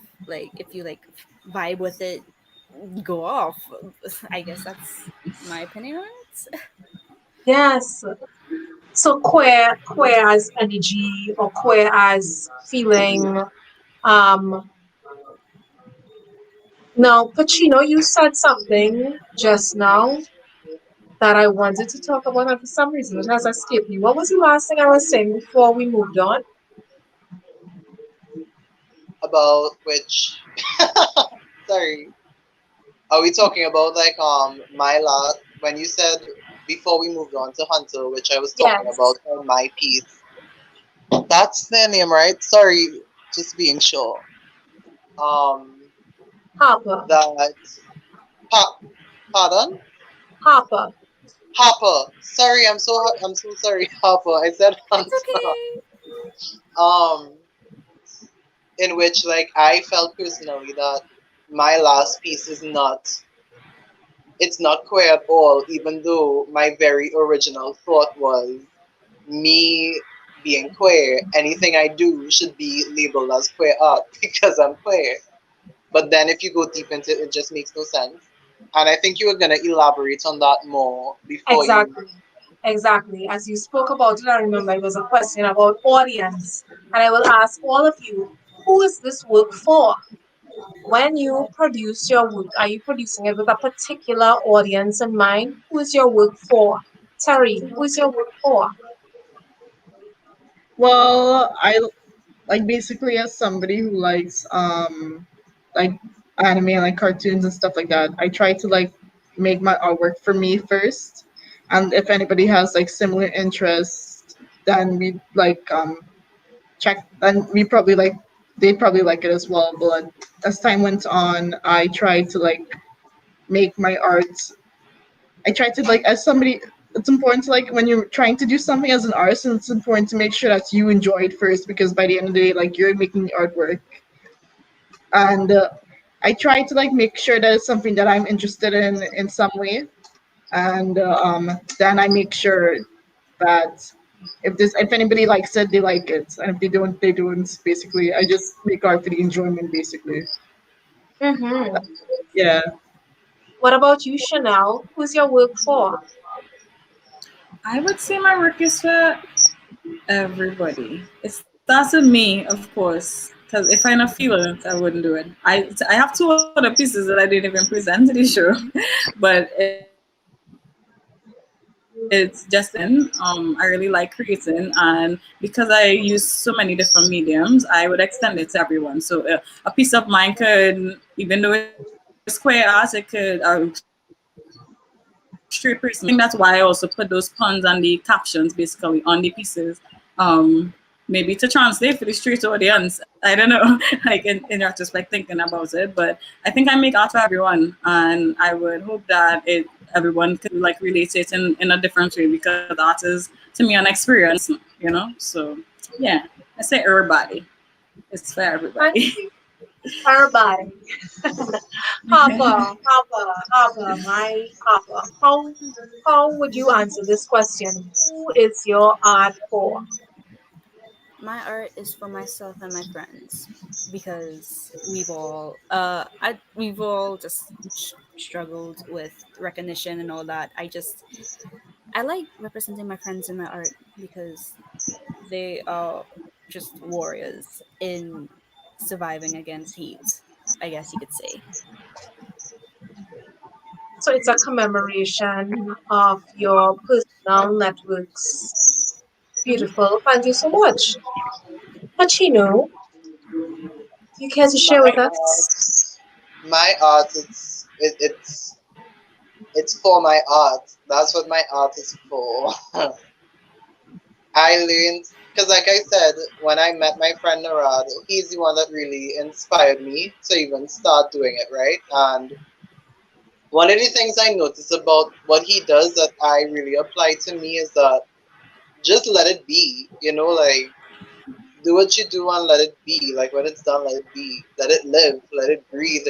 you like vibe with it, go off. I guess that's my opinion on it. Yes. So queer as energy or queer as feeling. Um, Now, Pacino, you said something just now that I wanted to talk about, and for some reason it has escaped me. What was the last thing I was saying before we moved on? about which, sorry, are we talking about like my lot when you said before we moved on to Hunter, which I was talking Yes. about on my piece. That's their name, right? Sorry, just being sure. Um, Harper. that pa- pardon? Harper. Harper. Sorry, I'm so sorry, Harper. I said It's Hunter. okay. Um, in which like I felt personally that my last piece is not, it's not queer at all, even though my very original thought was me being queer, anything I do should be labeled as queer art because I'm queer. But then if you go deep into it, it just makes no sense. And I think you were gonna elaborate on that more before you. Exactly. Exactly. As you spoke about it, I remember it was a question about audience. And I will ask all of you, who is this work for? When you produce your work, are you producing it with a particular audience in mind? Who is your work for? Terry, who is your work for? Well, I like basically as somebody who likes like anime and like cartoons and stuff like that. I try to like make my artwork for me first, and if anybody has like similar interests, then we like check and we probably like they probably like it as well. But as time went on, I tried to like make my art. I try to like as somebody. It's important to like when you're trying to do something as an artist, and it's important to make sure that you enjoy it first because by the end of the day, like you're making the artwork, and I try to like make sure that it's something that I'm interested in some way, and then I make sure that if anybody likes it, they like it, and if they don't, they don't. Basically, I just make art for the enjoyment. Basically, Mm-hmm. yeah. What about you, Chanel? Who's your work for? I would say my work is for everybody. It starts with me, of course, because if I not feel it, I wouldn't do it. I have two other pieces that I didn't even present to the show, but it's just in. I really like creating, and because I use so many different mediums, I would extend it to everyone. So a piece of mine could, even though it's queer art, it could straight person. I think that's why I also put those puns and the captions basically on the pieces. Maybe to translate for the straight audience. I don't know, like in retrospect thinking about it, but I think I make art for everyone, and I would hope that everyone could like relate to it in a different way because art is to me an experience, So yeah, I say everybody. It's for Thank everybody. you. Everybody. Harper, my Harper. How would you answer this question? Who is your art for? My art is for myself and my friends because we've all just struggled with recognition and all that. I like representing my friends in my art because they are just warriors in surviving against heat, I guess you could say. So it's a commemoration of your personal networks. Beautiful. Thank you so much. Pacino, you care to share My with us? art, my art, it's for my art. That's what my art is for. I learned because, like I said, when I met my friend Narad, he's the one that really inspired me to even start doing it, right? And one of the things I notice about what he does that I really apply to me is that just let it be, like do what you do and let it be. Like when it's done, let it be. Let it live, let it breathe.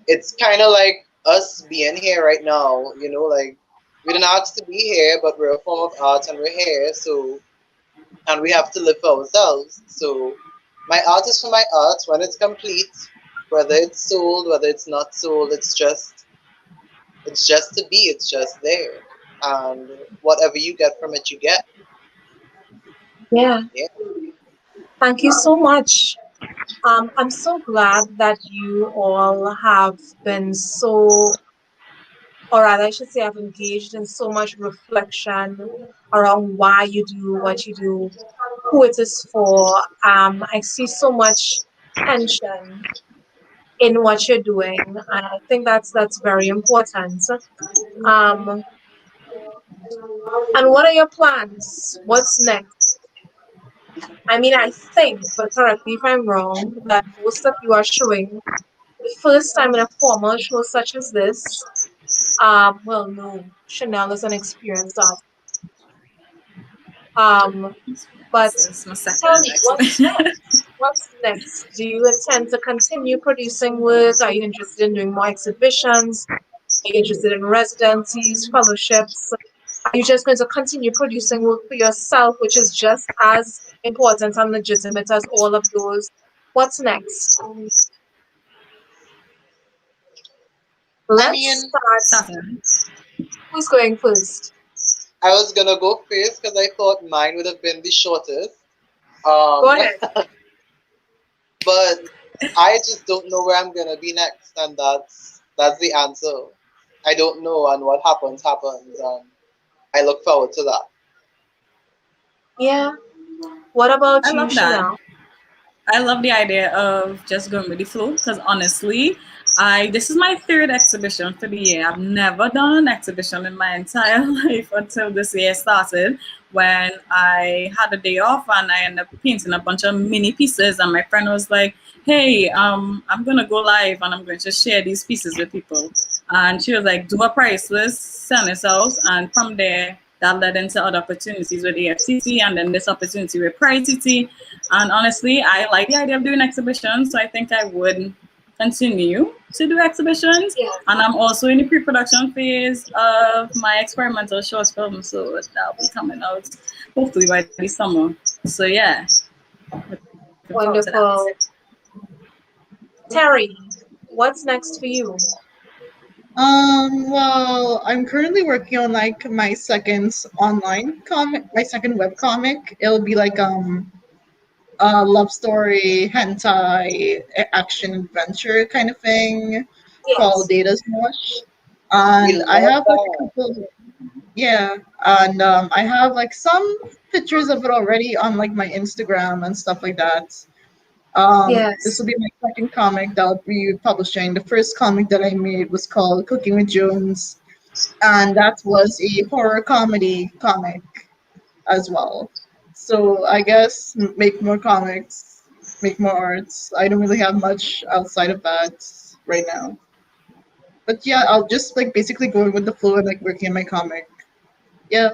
It's kind of like us being here right now, like we didn't ask to be here, but we're a form of art and we're here, so and we have to live for ourselves. So my art is for my art when it's complete, whether it's sold, whether it's not sold, it's just to be, it's just there. And whatever you get from it, you get. Yeah. Yeah. Thank you so much. I'm so glad that you all have been so, or rather, I should say, have engaged in so much reflection around why you do what you do, who it is for. I see so much tension in what you're doing. And I think that's very important. Um, and what are your plans? What's next? I mean, I think, but correct me if I'm wrong, that most of you are showing the first time in a formal show such as this. Well, no, Chanel is an experienced artist. But This is my tell second me, what's exhibition. next? What's next? Do you intend to continue producing work? Are you interested in doing more exhibitions? Are you interested in residencies, fellowships? Are you just going to continue producing work for yourself, which is just as important and legitimate as all of those? What's next? I Let's mean, start. Saturn. Who's going first? I was gonna go first because I thought mine would have been the shortest. Go ahead. But I just don't know where I'm gonna be next, and that's the answer. I don't know, and what happens happens, and I look forward to that. Yeah. What about I you, love that. Chanel? I love the idea of just going with the flow because honestly, this is my third exhibition for the year. I've never done an exhibition in my entire life until this year started when I had a day off and I ended up painting a bunch of mini pieces and my friend was like, hey, I'm gonna go live and I'm going to share these pieces with people. And she was like, do a price list, send us out, and from there that led into other opportunities with the FCC and then this opportunity with PrideTT. And honestly, I like the idea of doing exhibitions, so I think I would continue to do exhibitions. Yeah. And I'm also in the pre-production phase of my experimental short film, so that'll be coming out hopefully by the summer. So yeah, looking forward to that. Wonderful. Terry, what's next for you? Well, I'm currently working on like my second online comic, my second web comic. It'll be like a love story, hentai, action adventure kind of thing called Yes. Data Smush. We And I love have like a that. couple, yeah, and I have like some pictures of it already on like my Instagram and stuff like that. This Yes. will be my second comic that I'll be publishing. The first comic that I made was called Cooking with Jones, and that was a horror comedy comic as well. So I guess make more comics, make more arts. I don't really have much outside of that right now. But yeah, I'll just like basically going with the flow and like working on my comic. Yeah.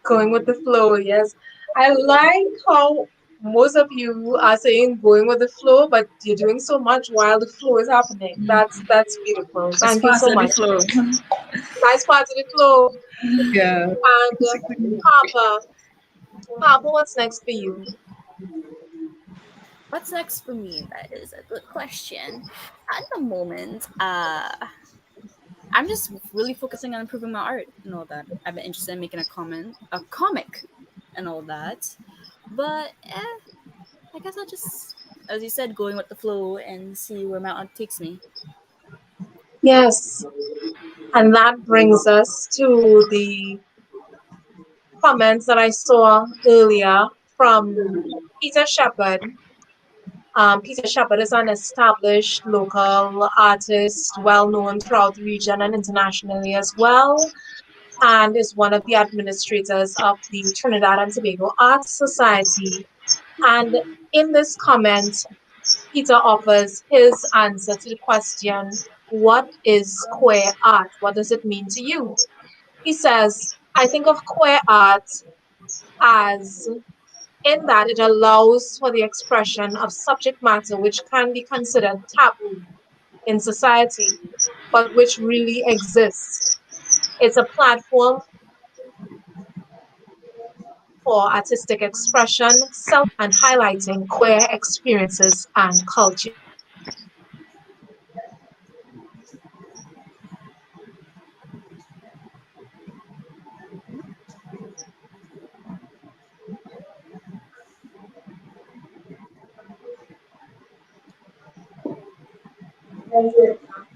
Going with the flow, yes. I like how most of you are saying going with the flow, but you're doing so much while the flow is happening. That's beautiful. It's Thank you part so of the much. flow. Nice part of the flow. Yeah. And Basically. Papa, what's next for you? What's next for me? That is a good question. At the moment, I'm just really focusing on improving my art and all that. I've been interested in making a comic, and all that. But I guess I'll just, as you said, going with the flow and see where my art takes me. Yes. And that brings us to the comments that I saw earlier from Peter Shepard. Peter Shepard is an established local artist, well known throughout the region and internationally as well, and is one of the administrators of the Trinidad and Tobago Arts Society. And in this comment, Peter offers his answer to the question, what is queer art? What does it mean to you? He says, I think of queer art as in that it allows for the expression of subject matter which can be considered taboo in society, but which really exists. It's a platform for artistic expression, self and highlighting queer experiences and culture.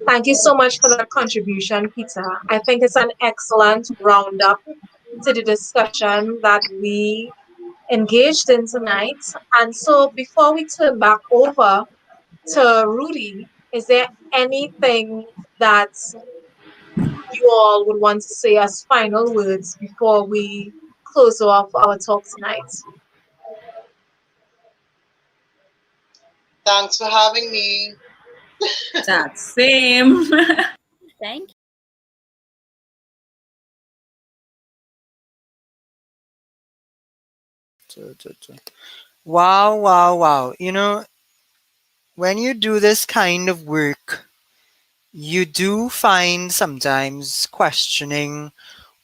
Thank you so much for that contribution, Peter. I think it's an excellent roundup to the discussion that we engaged in tonight. And so before we turn back over to Rudy, Is there anything that you all would want to say as final words before we close off our talk tonight? Thanks for having me. That same. Thank Wow, wow, wow. When you do this kind of work, you do find sometimes questioning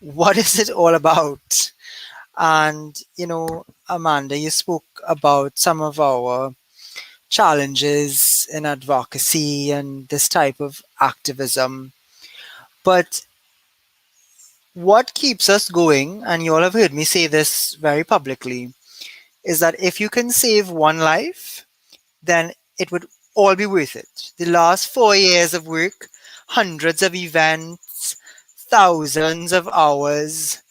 what is it all about? And, Amanda, you spoke about some of our challenges in advocacy and this type of activism. But what keeps us going, and you all have heard me say this very publicly, is that if you can save one life, then it would all be worth it. The last 4 years of work, hundreds of events, thousands of hours,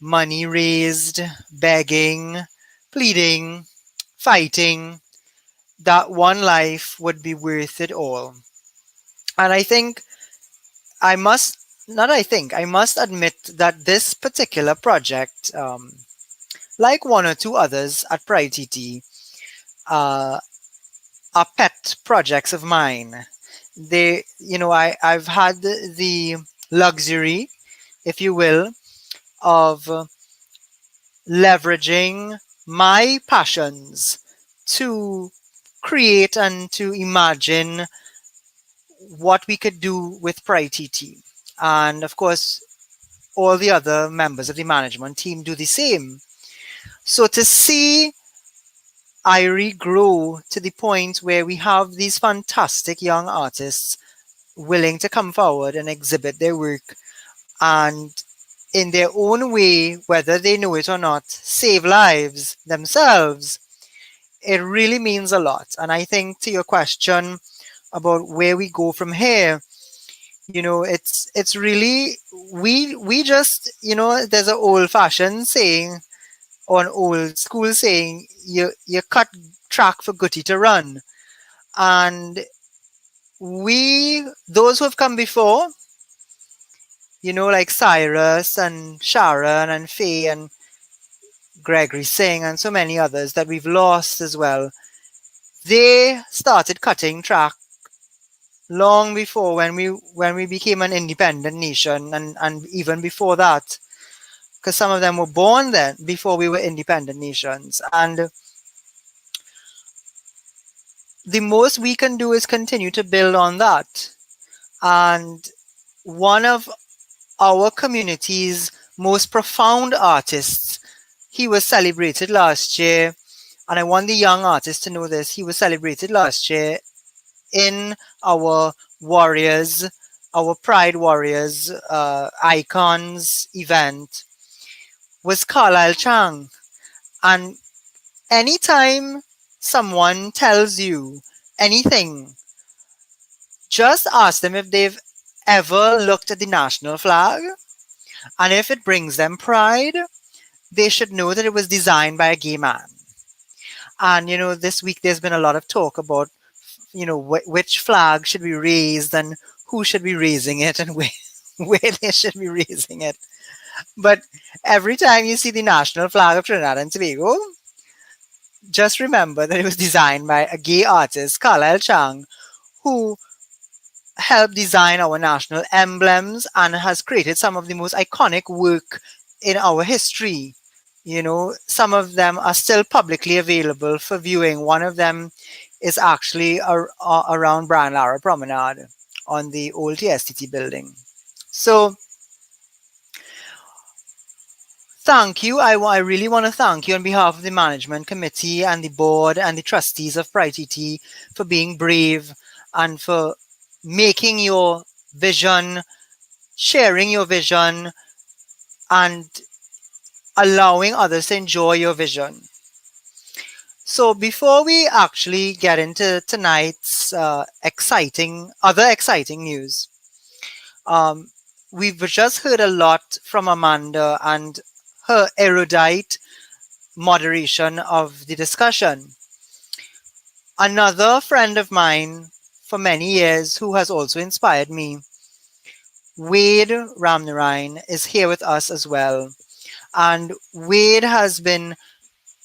money raised, begging, pleading, fighting, that one life would be worth it all. And I must, not I think, I must admit that this particular project, like one or two others at PrideTT, uh, are pet projects of mine. I've had the luxury, if you will, of leveraging my passions to create and to imagine what we could do with PrideTT. And of course, all the other members of the management team do the same. So to see IERE grow to the point where we have these fantastic young artists willing to come forward and exhibit their work and in their own way, whether they know it or not, save lives themselves, it really means a lot. And I think to your question about where we go from here, it's really we just there's an old fashioned saying or an old school saying you cut track for Goody to run. And those who have come before, like Cyrus and Sharon and Faye and Gregory Singh and so many others that we've lost as well, they started cutting track long before when we became an independent nation and even before that, because some of them were born then before we were independent nations. And the most we can do is continue to build on that. And one of our community's most profound artists, he was celebrated last year, and I want the young artists to know this. He was celebrated last year in our Warriors, our Pride Warriors Icons event, was Carlisle Chang. And anytime someone tells you anything, just ask them if they've ever looked at the national flag. And if it brings them pride, they should know that it was designed by a gay man. And, this week there's been a lot of talk about, which flag should be raised and who should be raising it and where they should be raising it. But every time you see the national flag of Trinidad and Tobago, just remember that it was designed by a gay artist, Carlisle Chang, who helped design our national emblems and has created some of the most iconic work in our history. Some of them are still publicly available for viewing. One of them is actually around Brian Lara Promenade on the old TSTT building. So thank you. I really want to thank you on behalf of the management committee and the board and the trustees of PrideTT for being brave and for making your vision, sharing your vision, and allowing others to enjoy your vision. So before we actually get into tonight's other exciting news, we've just heard a lot from Amanda and her erudite moderation of the discussion. Another friend of mine for many years who has also inspired me. Wade Ramnarine is here with us as well. And Wade has been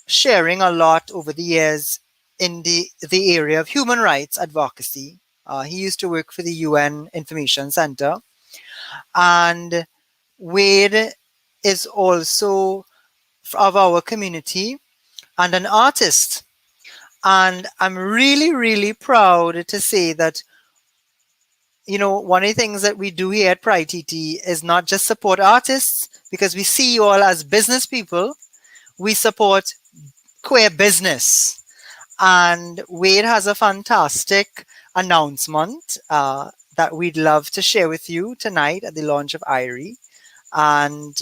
sharing a lot over the years in the area of human rights advocacy. He used to work for the UN Information Center. And Wade is also of our community and an artist. And I'm really, really proud to say that, one of the things that we do here at PrideTT is not just support artists, because we see you all as business people, we support queer business. And Wade has a fantastic announcement that we'd love to share with you tonight at the launch of IERE. And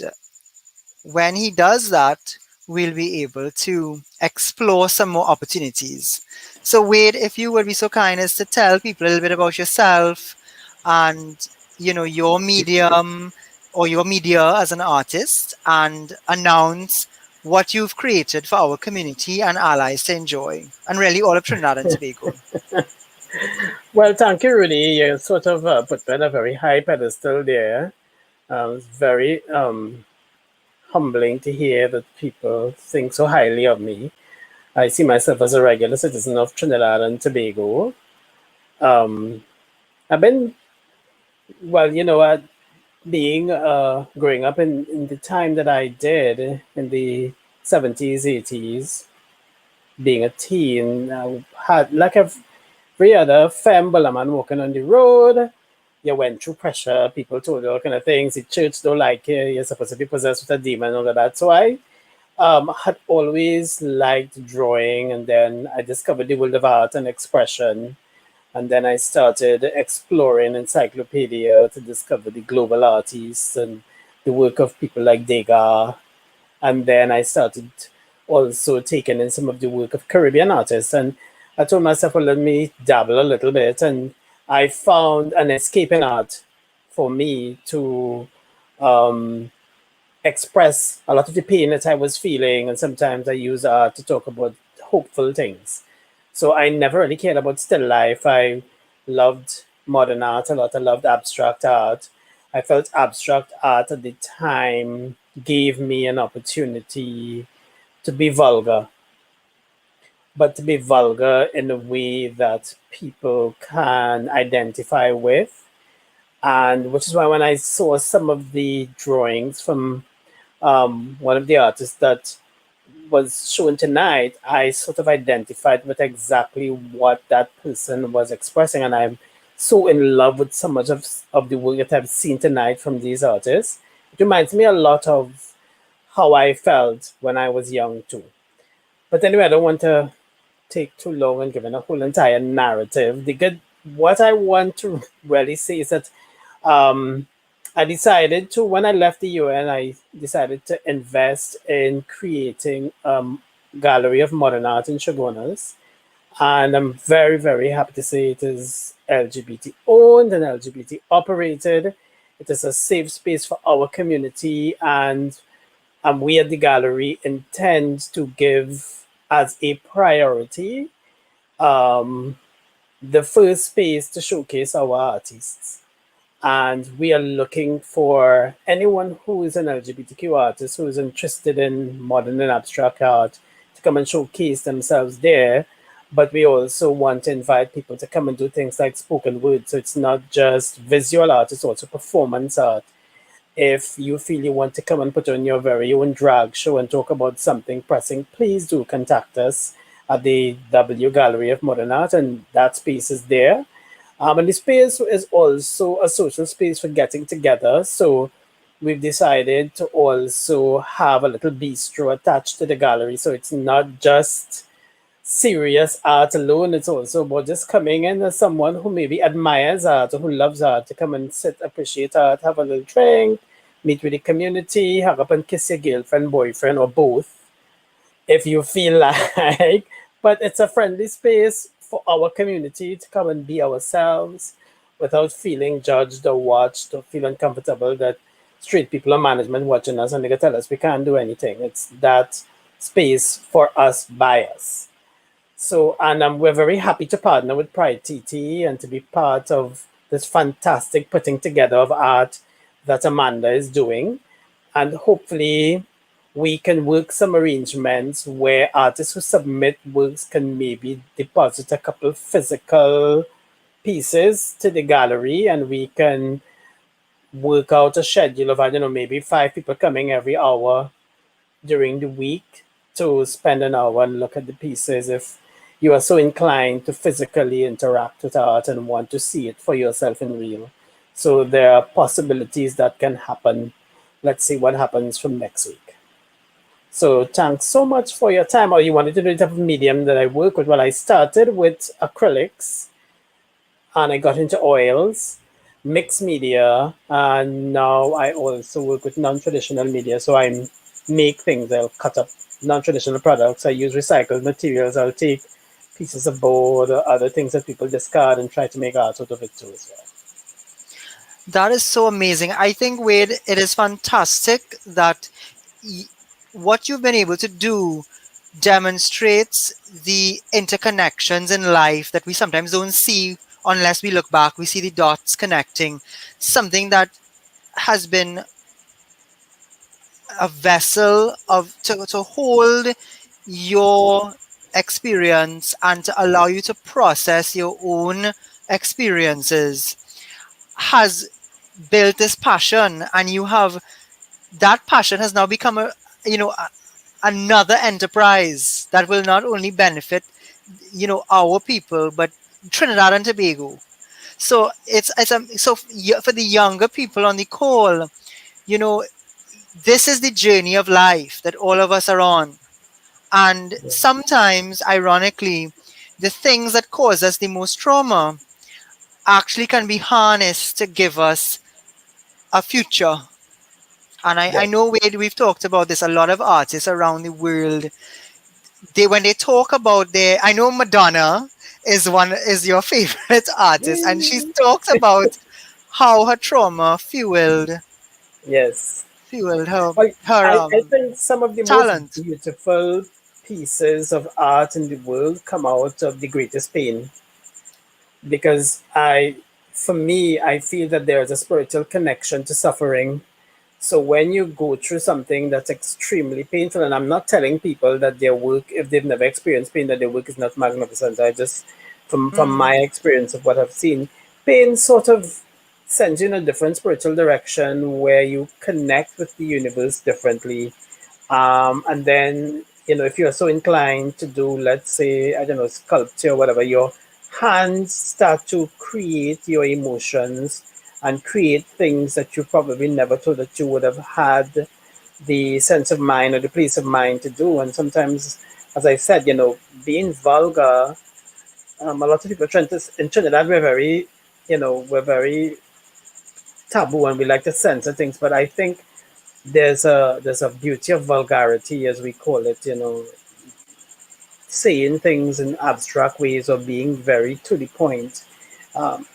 when he does that, we'll be able to explore some more opportunities. So Wade, if you would be so kind as to tell people a little bit about yourself and, your medium or your media as an artist, and announce what you've created for our community and allies to enjoy, and really all of Trinidad and Tobago. Well, thank you, Rudy. You sort of put me on a very high pedestal there. It's very humbling to hear that people think so highly of me. I see myself as a regular citizen of Trinidad and Tobago. I've been, well, being growing up in the time that I did in the 70s, 80s, being a teen, I had like every other femme man walking on the road. You went through pressure, people told you all kind of things, the church don't like you, you're supposed to be possessed with a demon, all of that. So I had always liked drawing, and then I discovered the world of art and expression. And then I started exploring encyclopedia to discover the global artists and the work of people like Degas. And then I started also taking in some of the work of Caribbean artists. And I told myself, well, let me dabble a little bit. And I found an escape in art for me to express a lot of the pain that I was feeling. And sometimes I use art to talk about hopeful things. So I never really cared about still life. I loved modern art a lot. I loved abstract art. I felt abstract art at the time gave me an opportunity to be vulgar, but to be vulgar in a way that people can identify with. And which is why when I saw some of the drawings from one of the artists that was shown tonight, I sort of identified with exactly what that person was expressing. And I'm so in love with so much of the work that I've seen tonight from these artists. It reminds me a lot of how I felt when I was young too. But anyway, I don't want to take too long and give a whole entire narrative. What I want to really say is that I decided to, when I left the UN, I decided to invest in creating gallery of modern art in Shogunas. And I'm very, very happy to say it is LGBT owned and LGBT operated. It is a safe space for our community, and we at the gallery intend to give as a priority the first space to showcase our artists. And we are looking for anyone who is an LGBTQ artist who is interested in modern and abstract art to come and showcase themselves there. But we also want to invite people to come and do things like spoken word. So it's not just visual art, it's also performance art. If you feel you want to come and put on your very own drag show and talk about something pressing, please do contact us at the W Gallery of Modern Art, and that space is there. And the space is also a social space for getting together. So we've decided to also have a little bistro attached to the gallery. So it's not just serious art alone. It's also about just coming in as someone who maybe admires art or who loves art to come and sit, appreciate art, have a little drink, meet with the community, hug up and kiss your girlfriend, boyfriend, or both, if you feel like. But it's a friendly space for our community to come and be ourselves without feeling judged or watched or feel uncomfortable that straight people or management watching us and they can tell us we can't do anything. It's that space for us by us. So, and we're very happy to partner with PrideTT and to be part of this fantastic putting together of art that Amanda is doing. And hopefully, we can work some arrangements where artists who submit works can maybe deposit a couple physical pieces to the gallery, and we can work out a schedule of, I don't know, maybe 5 people coming every hour during the week to spend an hour and look at the pieces if you are so inclined to physically interact with art and want to see it for yourself in real. So there are possibilities that can happen. Let's see what happens from next week. So thanks so much for your time. Or you wanted to do the type of medium that I work with? Well, I started with acrylics and I got into oils, mixed media, and now I also work with non-traditional media. So I make things, I'll cut up non-traditional products. I use recycled materials. I'll take pieces of board or other things that people discard and try to make art out of it too as well. That is so amazing. I think, Wade, it is fantastic that what you've been able to do demonstrates the interconnections in life that we sometimes don't see unless we look back. We see the dots connecting, something that has been a vessel to hold your experience and to allow you to process your own experiences has built this passion, and you have that passion has now become another enterprise that will not only benefit our people but Trinidad and Tobago. So for the younger people on the call, you know this is the journey of life that all of us are on. And sometimes, ironically, the things that cause us the most trauma actually can be harnessed to give us a future. And I know we've talked about this. A lot of artists around the world, when they talk about I know Madonna is your favorite artist, and she's talked about how her trauma fueled Yes. her Well, her I think some of the most talent. beautiful pieces of art in the world come out of the greatest pain. Because for me, I feel that there is a spiritual connection to suffering. So when you go through something that's extremely painful, and I'm not telling people that their work, if they've never experienced pain, that their work is not magnificent. I just, from my experience of what I've seen, pain sort of sends you in a different spiritual direction where you connect with the universe differently. And then, if you're so inclined to do, let's say, I don't know, sculpture or whatever, your hands start to create your emotions and create things that you probably never thought that you would have had the sense of mind or the place of mind to do. And sometimes, as I said, being vulgar, a lot of people in Trinidad, we're very taboo and we like to censor things. But I think there's a beauty of vulgarity, as we call it, saying things in abstract ways or being very to the point.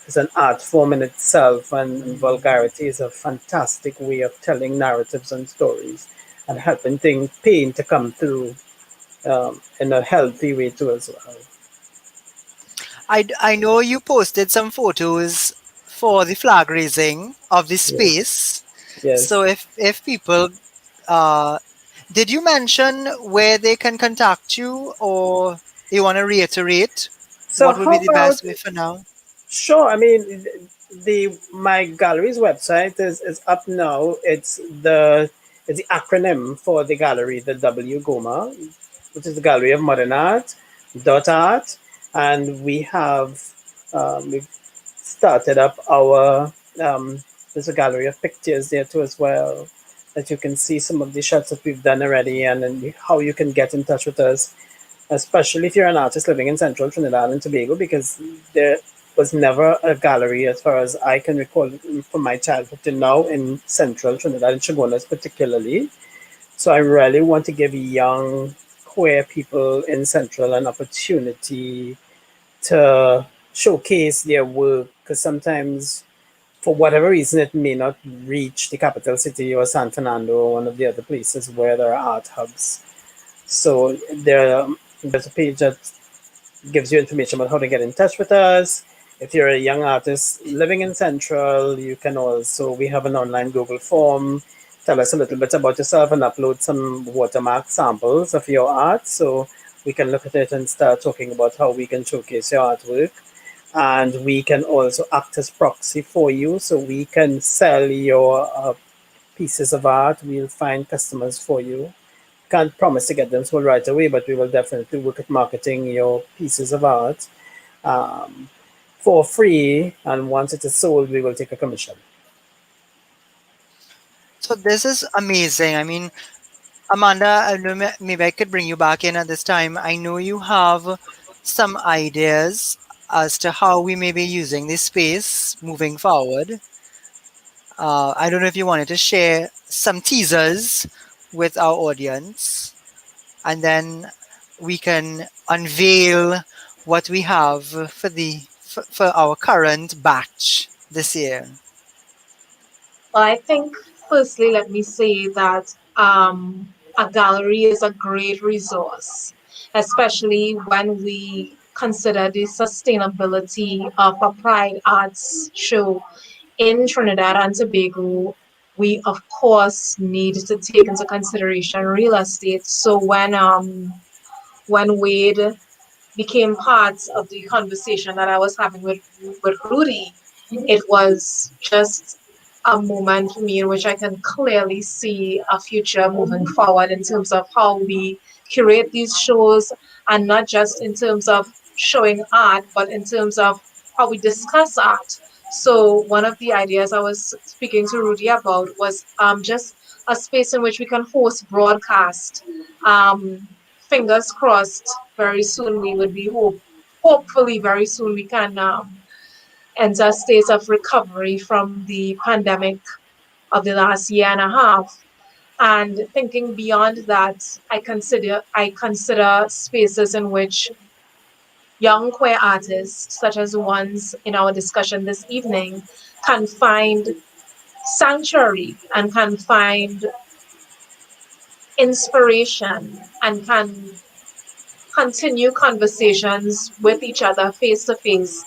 Is an art form in itself, and vulgarity is a fantastic way of telling narratives and stories and helping pain to come through in a healthy way too as well. I know you posted some photos for the flag raising of the Yes. space. So Yes. if people, did you mention where they can contact you, or you want to reiterate So what would be how the about, best way for now? sure, I mean, my gallery's website is up now. It's the acronym for the gallery, the W Goma, which is the Gallery of Modern Art .art, and we've started up our there's a gallery of pictures there too as well, that you can see some of the shots that we've done already, and then how you can get in touch with us, especially if you're an artist living in central Trinidad and Tobago, because there was never a gallery, as far as I can recall, from my childhood to now, in central Trinidad and Chaguanas particularly. So I really want to give young queer people in central an opportunity to showcase their work, because sometimes, for whatever reason, it may not reach the capital city or San Fernando or one of the other places where there are art hubs. So there's a page at gives you information about how to get in touch with us. If you're a young artist living in Central, you can also, we have an online Google form. Tell us a little bit about yourself and upload some watermark samples of your art so we can look at it and start talking about how we can showcase your artwork. And we can also act as proxy for you so we can sell your pieces of art. We'll find customers for you. Can't promise to get them sold right away, but we will definitely work at marketing your pieces of art um, for free. And once it is sold, we will take a commission. So this is amazing. I mean, Amanda, I know maybe I could bring you back in at this time. I know you have some ideas as to how we may be using this space moving forward. I don't know if you wanted to share some teasers with our audience, and then we can unveil what we have for our current batch this year. Well, I think firstly, let me say that a gallery is a great resource, especially when we consider the sustainability of a Pride Arts show in Trinidad and Tobago. We of course need to take into consideration real estate. So when Wade became part of the conversation that I was having with Rudy, it was just a moment for me in which I can clearly see a future moving forward in terms of how we curate these shows, and not just in terms of showing art, but in terms of how we discuss art. So one of the ideas I was speaking to Rudy about was just a space in which we can host broadcast. Fingers crossed, very soon we would be hopefully very soon we can enter a state of recovery from the pandemic of the last year and a half. And thinking beyond that, I consider spaces in which young queer artists, such as the ones in our discussion this evening, can find sanctuary and can find inspiration and can continue conversations with each other face to face,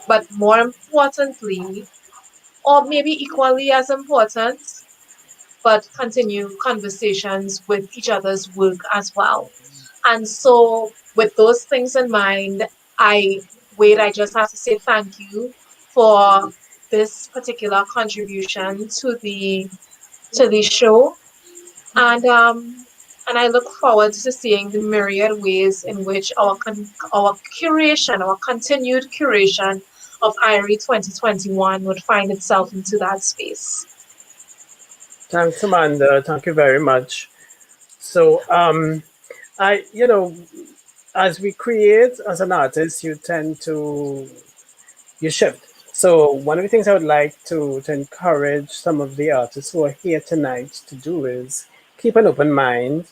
but more importantly, or maybe equally as important, but continue conversations with each other's work as well. And so, with those things in mind, I just have to say thank you for this particular contribution to the show. And I look forward to seeing the myriad ways in which our curation, our continued curation of IERE 2021 would find itself into that space. Thanks, Amanda. Thank you very much. So, as we create as an artist, you tend to you shift. So one of the things I would like to encourage some of the artists who are here tonight to do is keep an open mind.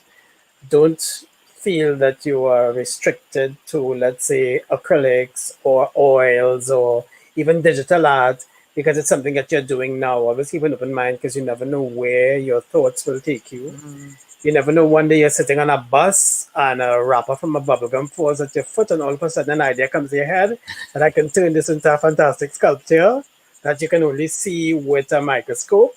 Don't feel that you are restricted to, let's say, acrylics or oils or even digital art because it's something that you're doing now. Always keep an open mind because you never know where your thoughts will take you. Mm-hmm. You never know, one day you're sitting on a bus and a wrapper from a bubblegum falls at your foot, and all of a sudden an idea comes to your head that I can turn this into a fantastic sculpture that you can only see with a microscope.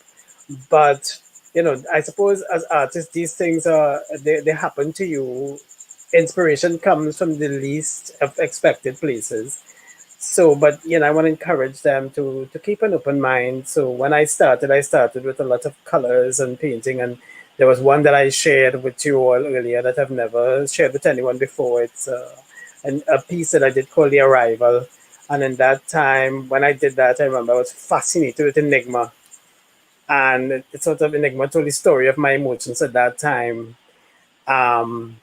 But, I suppose as artists, these things they happen to you. Inspiration comes from the least of expected places. So, but I want to encourage them to keep an open mind. So when I started with a lot of colors and painting, and there was one that I shared with you all earlier that I've never shared with anyone before. It's a piece that I did called The Arrival. And in that time, when I did that, I remember I was fascinated with Enigma. And it's sort of Enigma told the story of my emotions at that time. Um,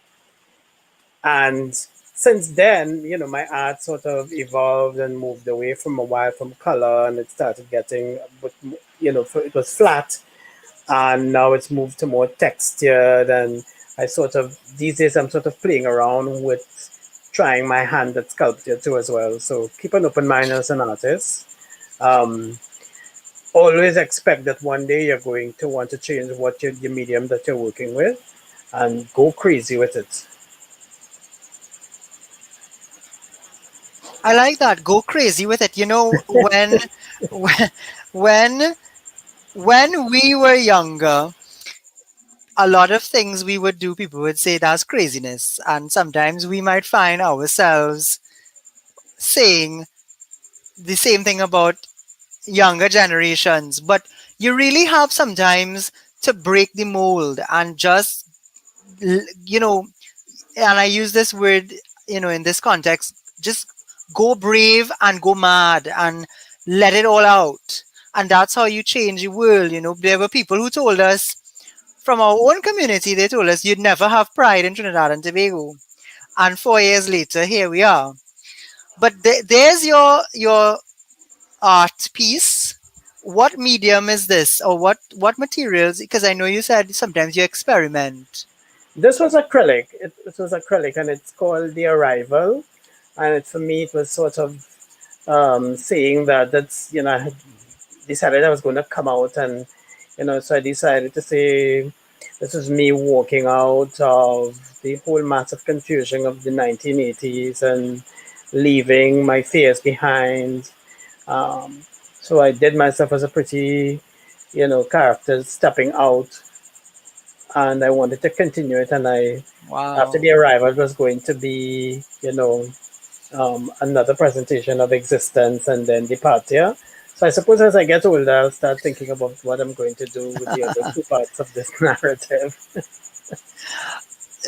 and since then, my art sort of evolved and moved away from a while from color, and it started getting, it was flat, and now it's moved to more textured. And these days I'm sort of playing around with trying my hand at sculpture too as well. So keep an open mind as an artist. Always expect that one day you're going to want to change what your medium that you're working with, and go crazy with it. I like that. Go crazy with it. When when when we were younger, a lot of things we would do, people would say that's craziness, and sometimes we might find ourselves saying the same thing about younger generations. But you really have sometimes to break the mold and just, you know, and I use this word, in this context, just go brave and go mad and let it all out. And that's how you change the world. There were people who told us from our own community, they told us you'd never have pride in Trinidad and Tobago. And 4 years later, here we are. But there's your art piece. What medium is this, or what materials? Because I know you said sometimes you experiment. This was acrylic. It was acrylic, and it's called The Arrival. And for me, it was sort of saying that I had decided I was going to come out, and so I decided to say this was me walking out of the whole massive confusion of the 1980s and leaving my fears behind. Um, so I did myself as a pretty, character stepping out, and I wanted to continue it. And after Wow. the arrival, it was going to be, another presentation of existence and then departure. So I suppose as I get older, I'll start thinking about what I'm going to do with the other two parts of this narrative.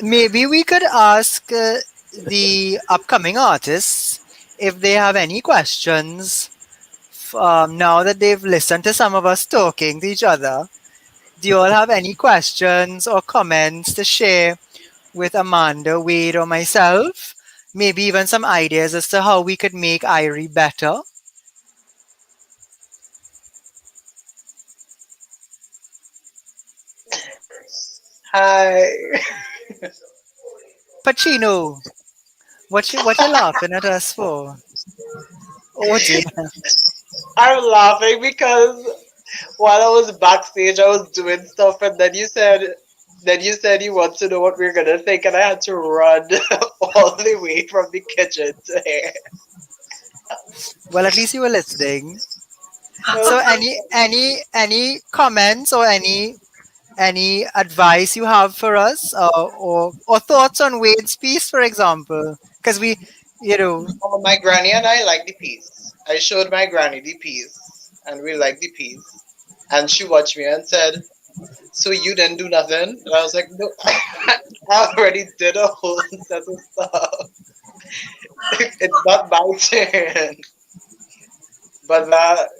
Maybe we could ask the upcoming artists if they have any questions now that they've listened to some of us talking to each other. Do you all have any questions or comments to share with Amanda, Wade, or myself? Maybe even some ideas as to how we could make IERE better? Hi. Pacino, what you laughing at us for? Oh dear. I'm laughing because while I was backstage, I was doing stuff, and then you said you want to know what we are gonna think, and I had to run all the way from the kitchen to here. Well, at least you were listening. So So, any comments or any advice you have for us, or thoughts on Wade's piece, for example? Because you know, oh, my granny and I like the piece. I showed my granny the piece, and we liked the piece. And she watched me and said, "So you didn't do nothing?" And I was like, "No, I already did a whole set of stuff. It's not my turn." But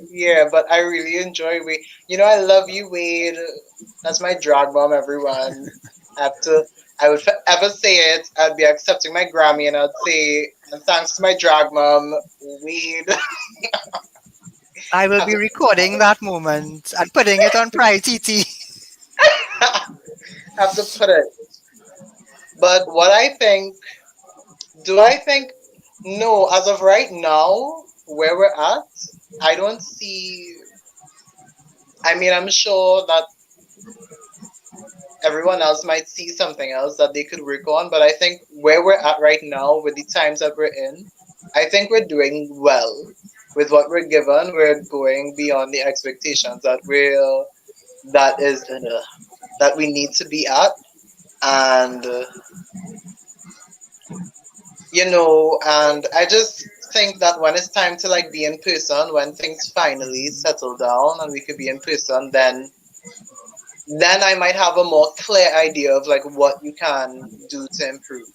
yeah, but I really enjoy Wade. I love you, Wade. That's my drag mom, everyone. I have to, I would forever say it. I'd be accepting my Grammy and I'd say, and thanks to my drag mom, Wade. I will have be to, recording that moment and putting it on PrideTT. have to put it. But what I think, no, as of right now, where we're at, I don't see, I mean, I'm sure that everyone else might see something else that they could work on. But I think where we're at right now, with the times that we're in, I think we're doing well with what we're given. We're going beyond the expectations that is that we need to be at, and and I just think that when it's time to like be in person, when things finally settle down and we could be in person, then I might have a more clear idea of like what you can do to improve.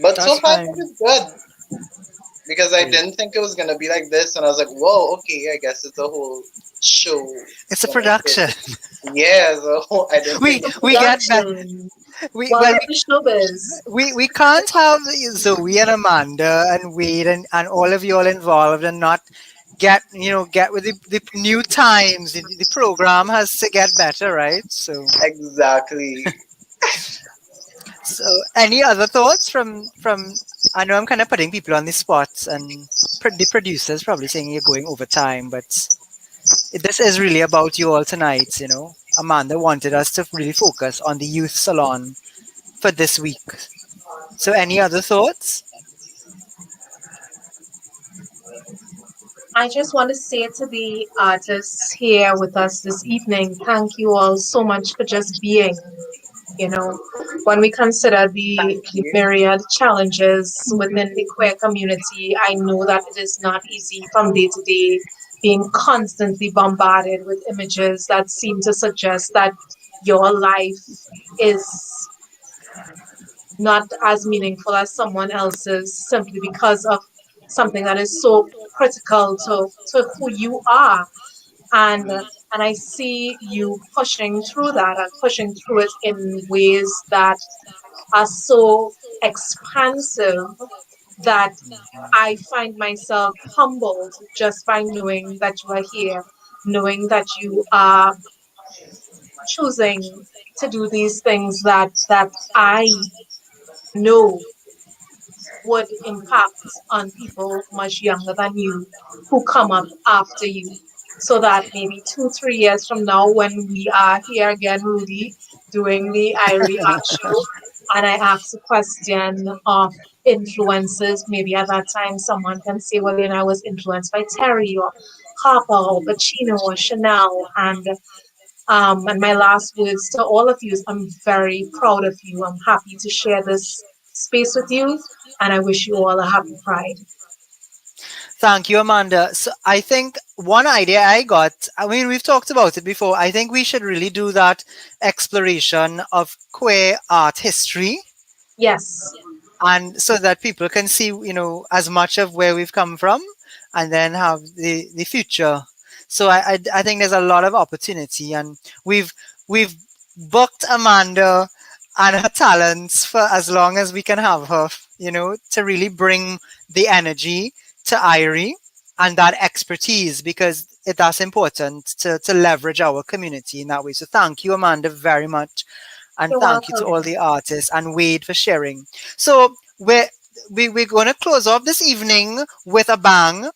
But so That's far, I think fine. it's good because I Great. didn't think it was gonna be like this, and I was like, "Whoa, okay, I guess it's a whole show." It's a When I production. first, yeah, so I didn't we think. It's a we get back. production. We well Welcome to showbiz. we can't have Zoe and Amanda and Wade and all of you all involved and not get with the new times. The program has to get better, right? Exactly. So any other thoughts from? I know I'm kind of putting people on the spot, and the producers probably saying you're going over time, but this is really about you all tonight. Amanda wanted us to really focus on the youth salon for this week. So any other thoughts? I just want to say to the artists here with us this evening, thank you all so much for just being. You know, when we consider the myriad challenges within the queer community, I know that it is not easy from day to day being constantly bombarded with images that seem to suggest that your life is not as meaningful as someone else's simply because of something that is so critical to who you are. And I see you pushing through that and pushing through it in ways that are so expansive that I find myself humbled just by knowing that you are here, knowing that you are choosing to do these things that I know would impact on people much younger than you who come up after you. So that maybe 2, 3 years from now, when we are here again, Rudy, doing the IERE art show, and I ask a question of influences, maybe at that time someone can say, well, you know, I was influenced by Terry or Harper or Pacino or Chanel. And my last words to all of you is I'm very proud of you. I'm happy to share this space with you, and I wish you all a happy Pride. Thank you, Amanda. So I think one idea I got, I mean, we've talked about it before. I think we should really do that exploration of queer art history, Yes. and so that people can see, you know, as much of where we've come from, and then have the future. So I think there's a lot of opportunity, and we've booked Amanda and her talents for as long as we can have her, you know, to really bring the energy to IERE and that expertise, because that's important to leverage our community in that way. So thank you, Amanda, very much. And You're thank you to all welcome. the artists and Wade for sharing. So we're going to close off this evening with a bang.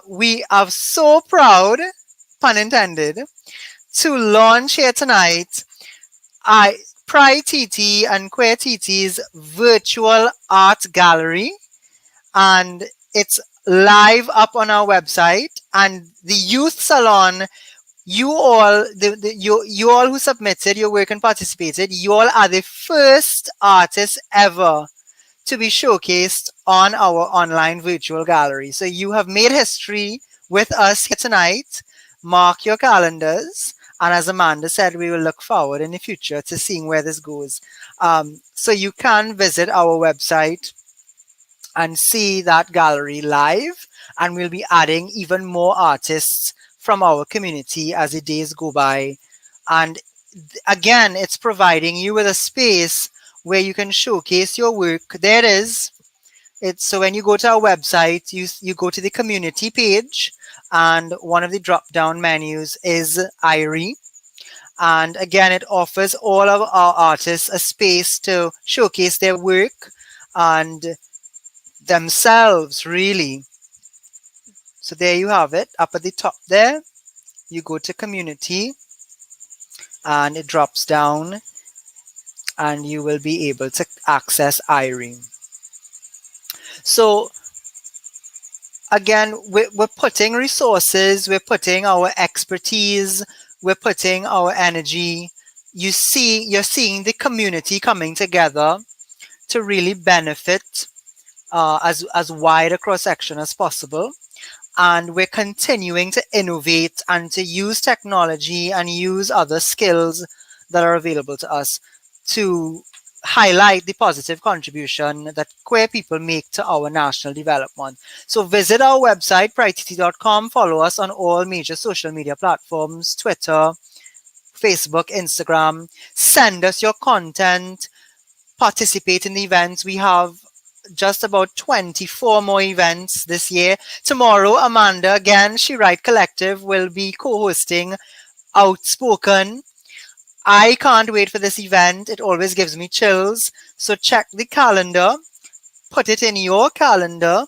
We are so proud, pun intended, to launch here tonight I PrideTT and QueerTT's virtual art gallery, and it's live up on our website. And the youth salon, you all, you all who submitted your work and participated, you all are the first artists ever to be showcased on our online virtual gallery. So you have made history with us here tonight. Mark your calendars. And as Amanda said, we will look forward in the future to seeing where this goes. So you can visit our website and see that gallery live. And we'll be adding even more artists from our community as the days go by. And again, it's providing you with a space where you can showcase your work. There it is. It's so when you go to our website, you go to the community page, and one of the drop down menus is IERE. And again, it offers all of our artists a space to showcase their work and themselves, really. So there you have it. Up at the top there, you go to community and it drops down and you will be able to access IERE. So again, we're putting resources, we're putting our expertise, we're putting our energy. You're seeing the community coming together to really benefit as wide a cross section as possible. And we're continuing to innovate and to use technology and use other skills that are available to us to highlight the positive contribution that queer people make to our national development. So visit our website, PrideTT.com, follow us on all major social media platforms, Twitter, Facebook, Instagram, send us your content, participate in the events. We have just about 24 more events this year. Tomorrow, Amanda, again, She Write Collective, will be co-hosting Outspoken. I can't wait for this event. It always gives me chills. So check the calendar, put it in your calendar,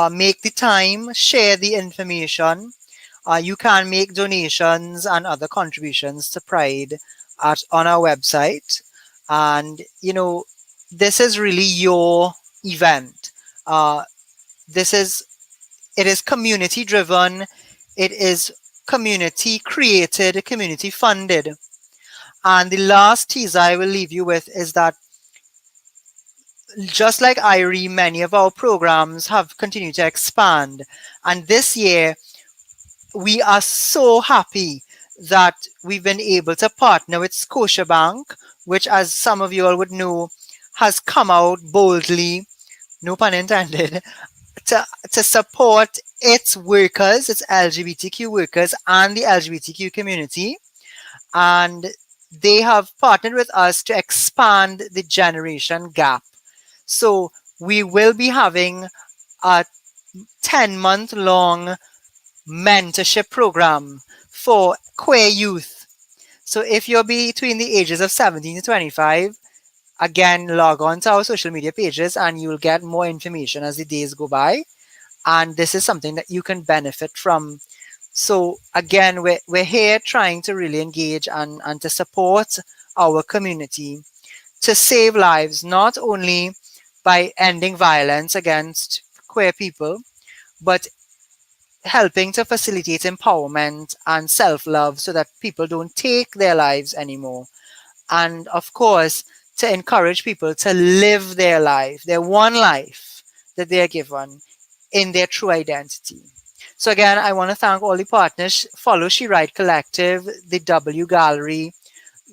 make the time, share the information. You can make donations and other contributions to Pride on our website. And, you know, this is really your event. This is It is community driven. It is community created, community funded. And the last teaser I will leave you with is that just like IERE, many of our programs have continued to expand. And this year, we are so happy that we've been able to partner with Scotiabank, which, as some of you all would know, has come out boldly, no pun intended, to support its workers, its LGBTQ workers, and the LGBTQ community. And they have partnered with us to expand the generation gap. So we will be having a 10-month-long mentorship program for queer youth. So if you're between the ages of 17 to 25, again, log on to our social media pages and you'll get more information as the days go by. And this is something that you can benefit from. So again, we're here trying to really engage and to support our community to save lives, not only by ending violence against queer people, but helping to facilitate empowerment and self-love so that people don't take their lives anymore. And of course, to encourage people to live their life, their one life that they are given in their true identity. So again, I want to thank all the partners. Follow She Write Collective, the W Gallery,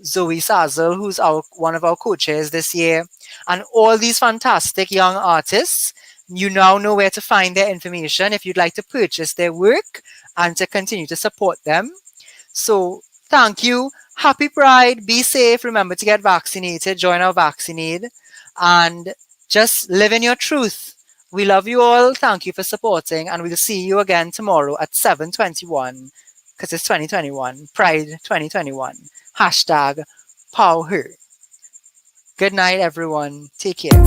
Zoe Sazel, who's one of our co-chairs this year, and all these fantastic young artists. You now know where to find their information if you'd like to purchase their work and to continue to support them. So thank you. Happy Pride. Be safe. Remember to get vaccinated. Join our Vaccinate. And just live in your truth. We love you all. Thank you for supporting. And we'll see you again tomorrow at 7:21 because it's 2021. Pride 2021. Hashtag Power Her. Good night, everyone. Take care.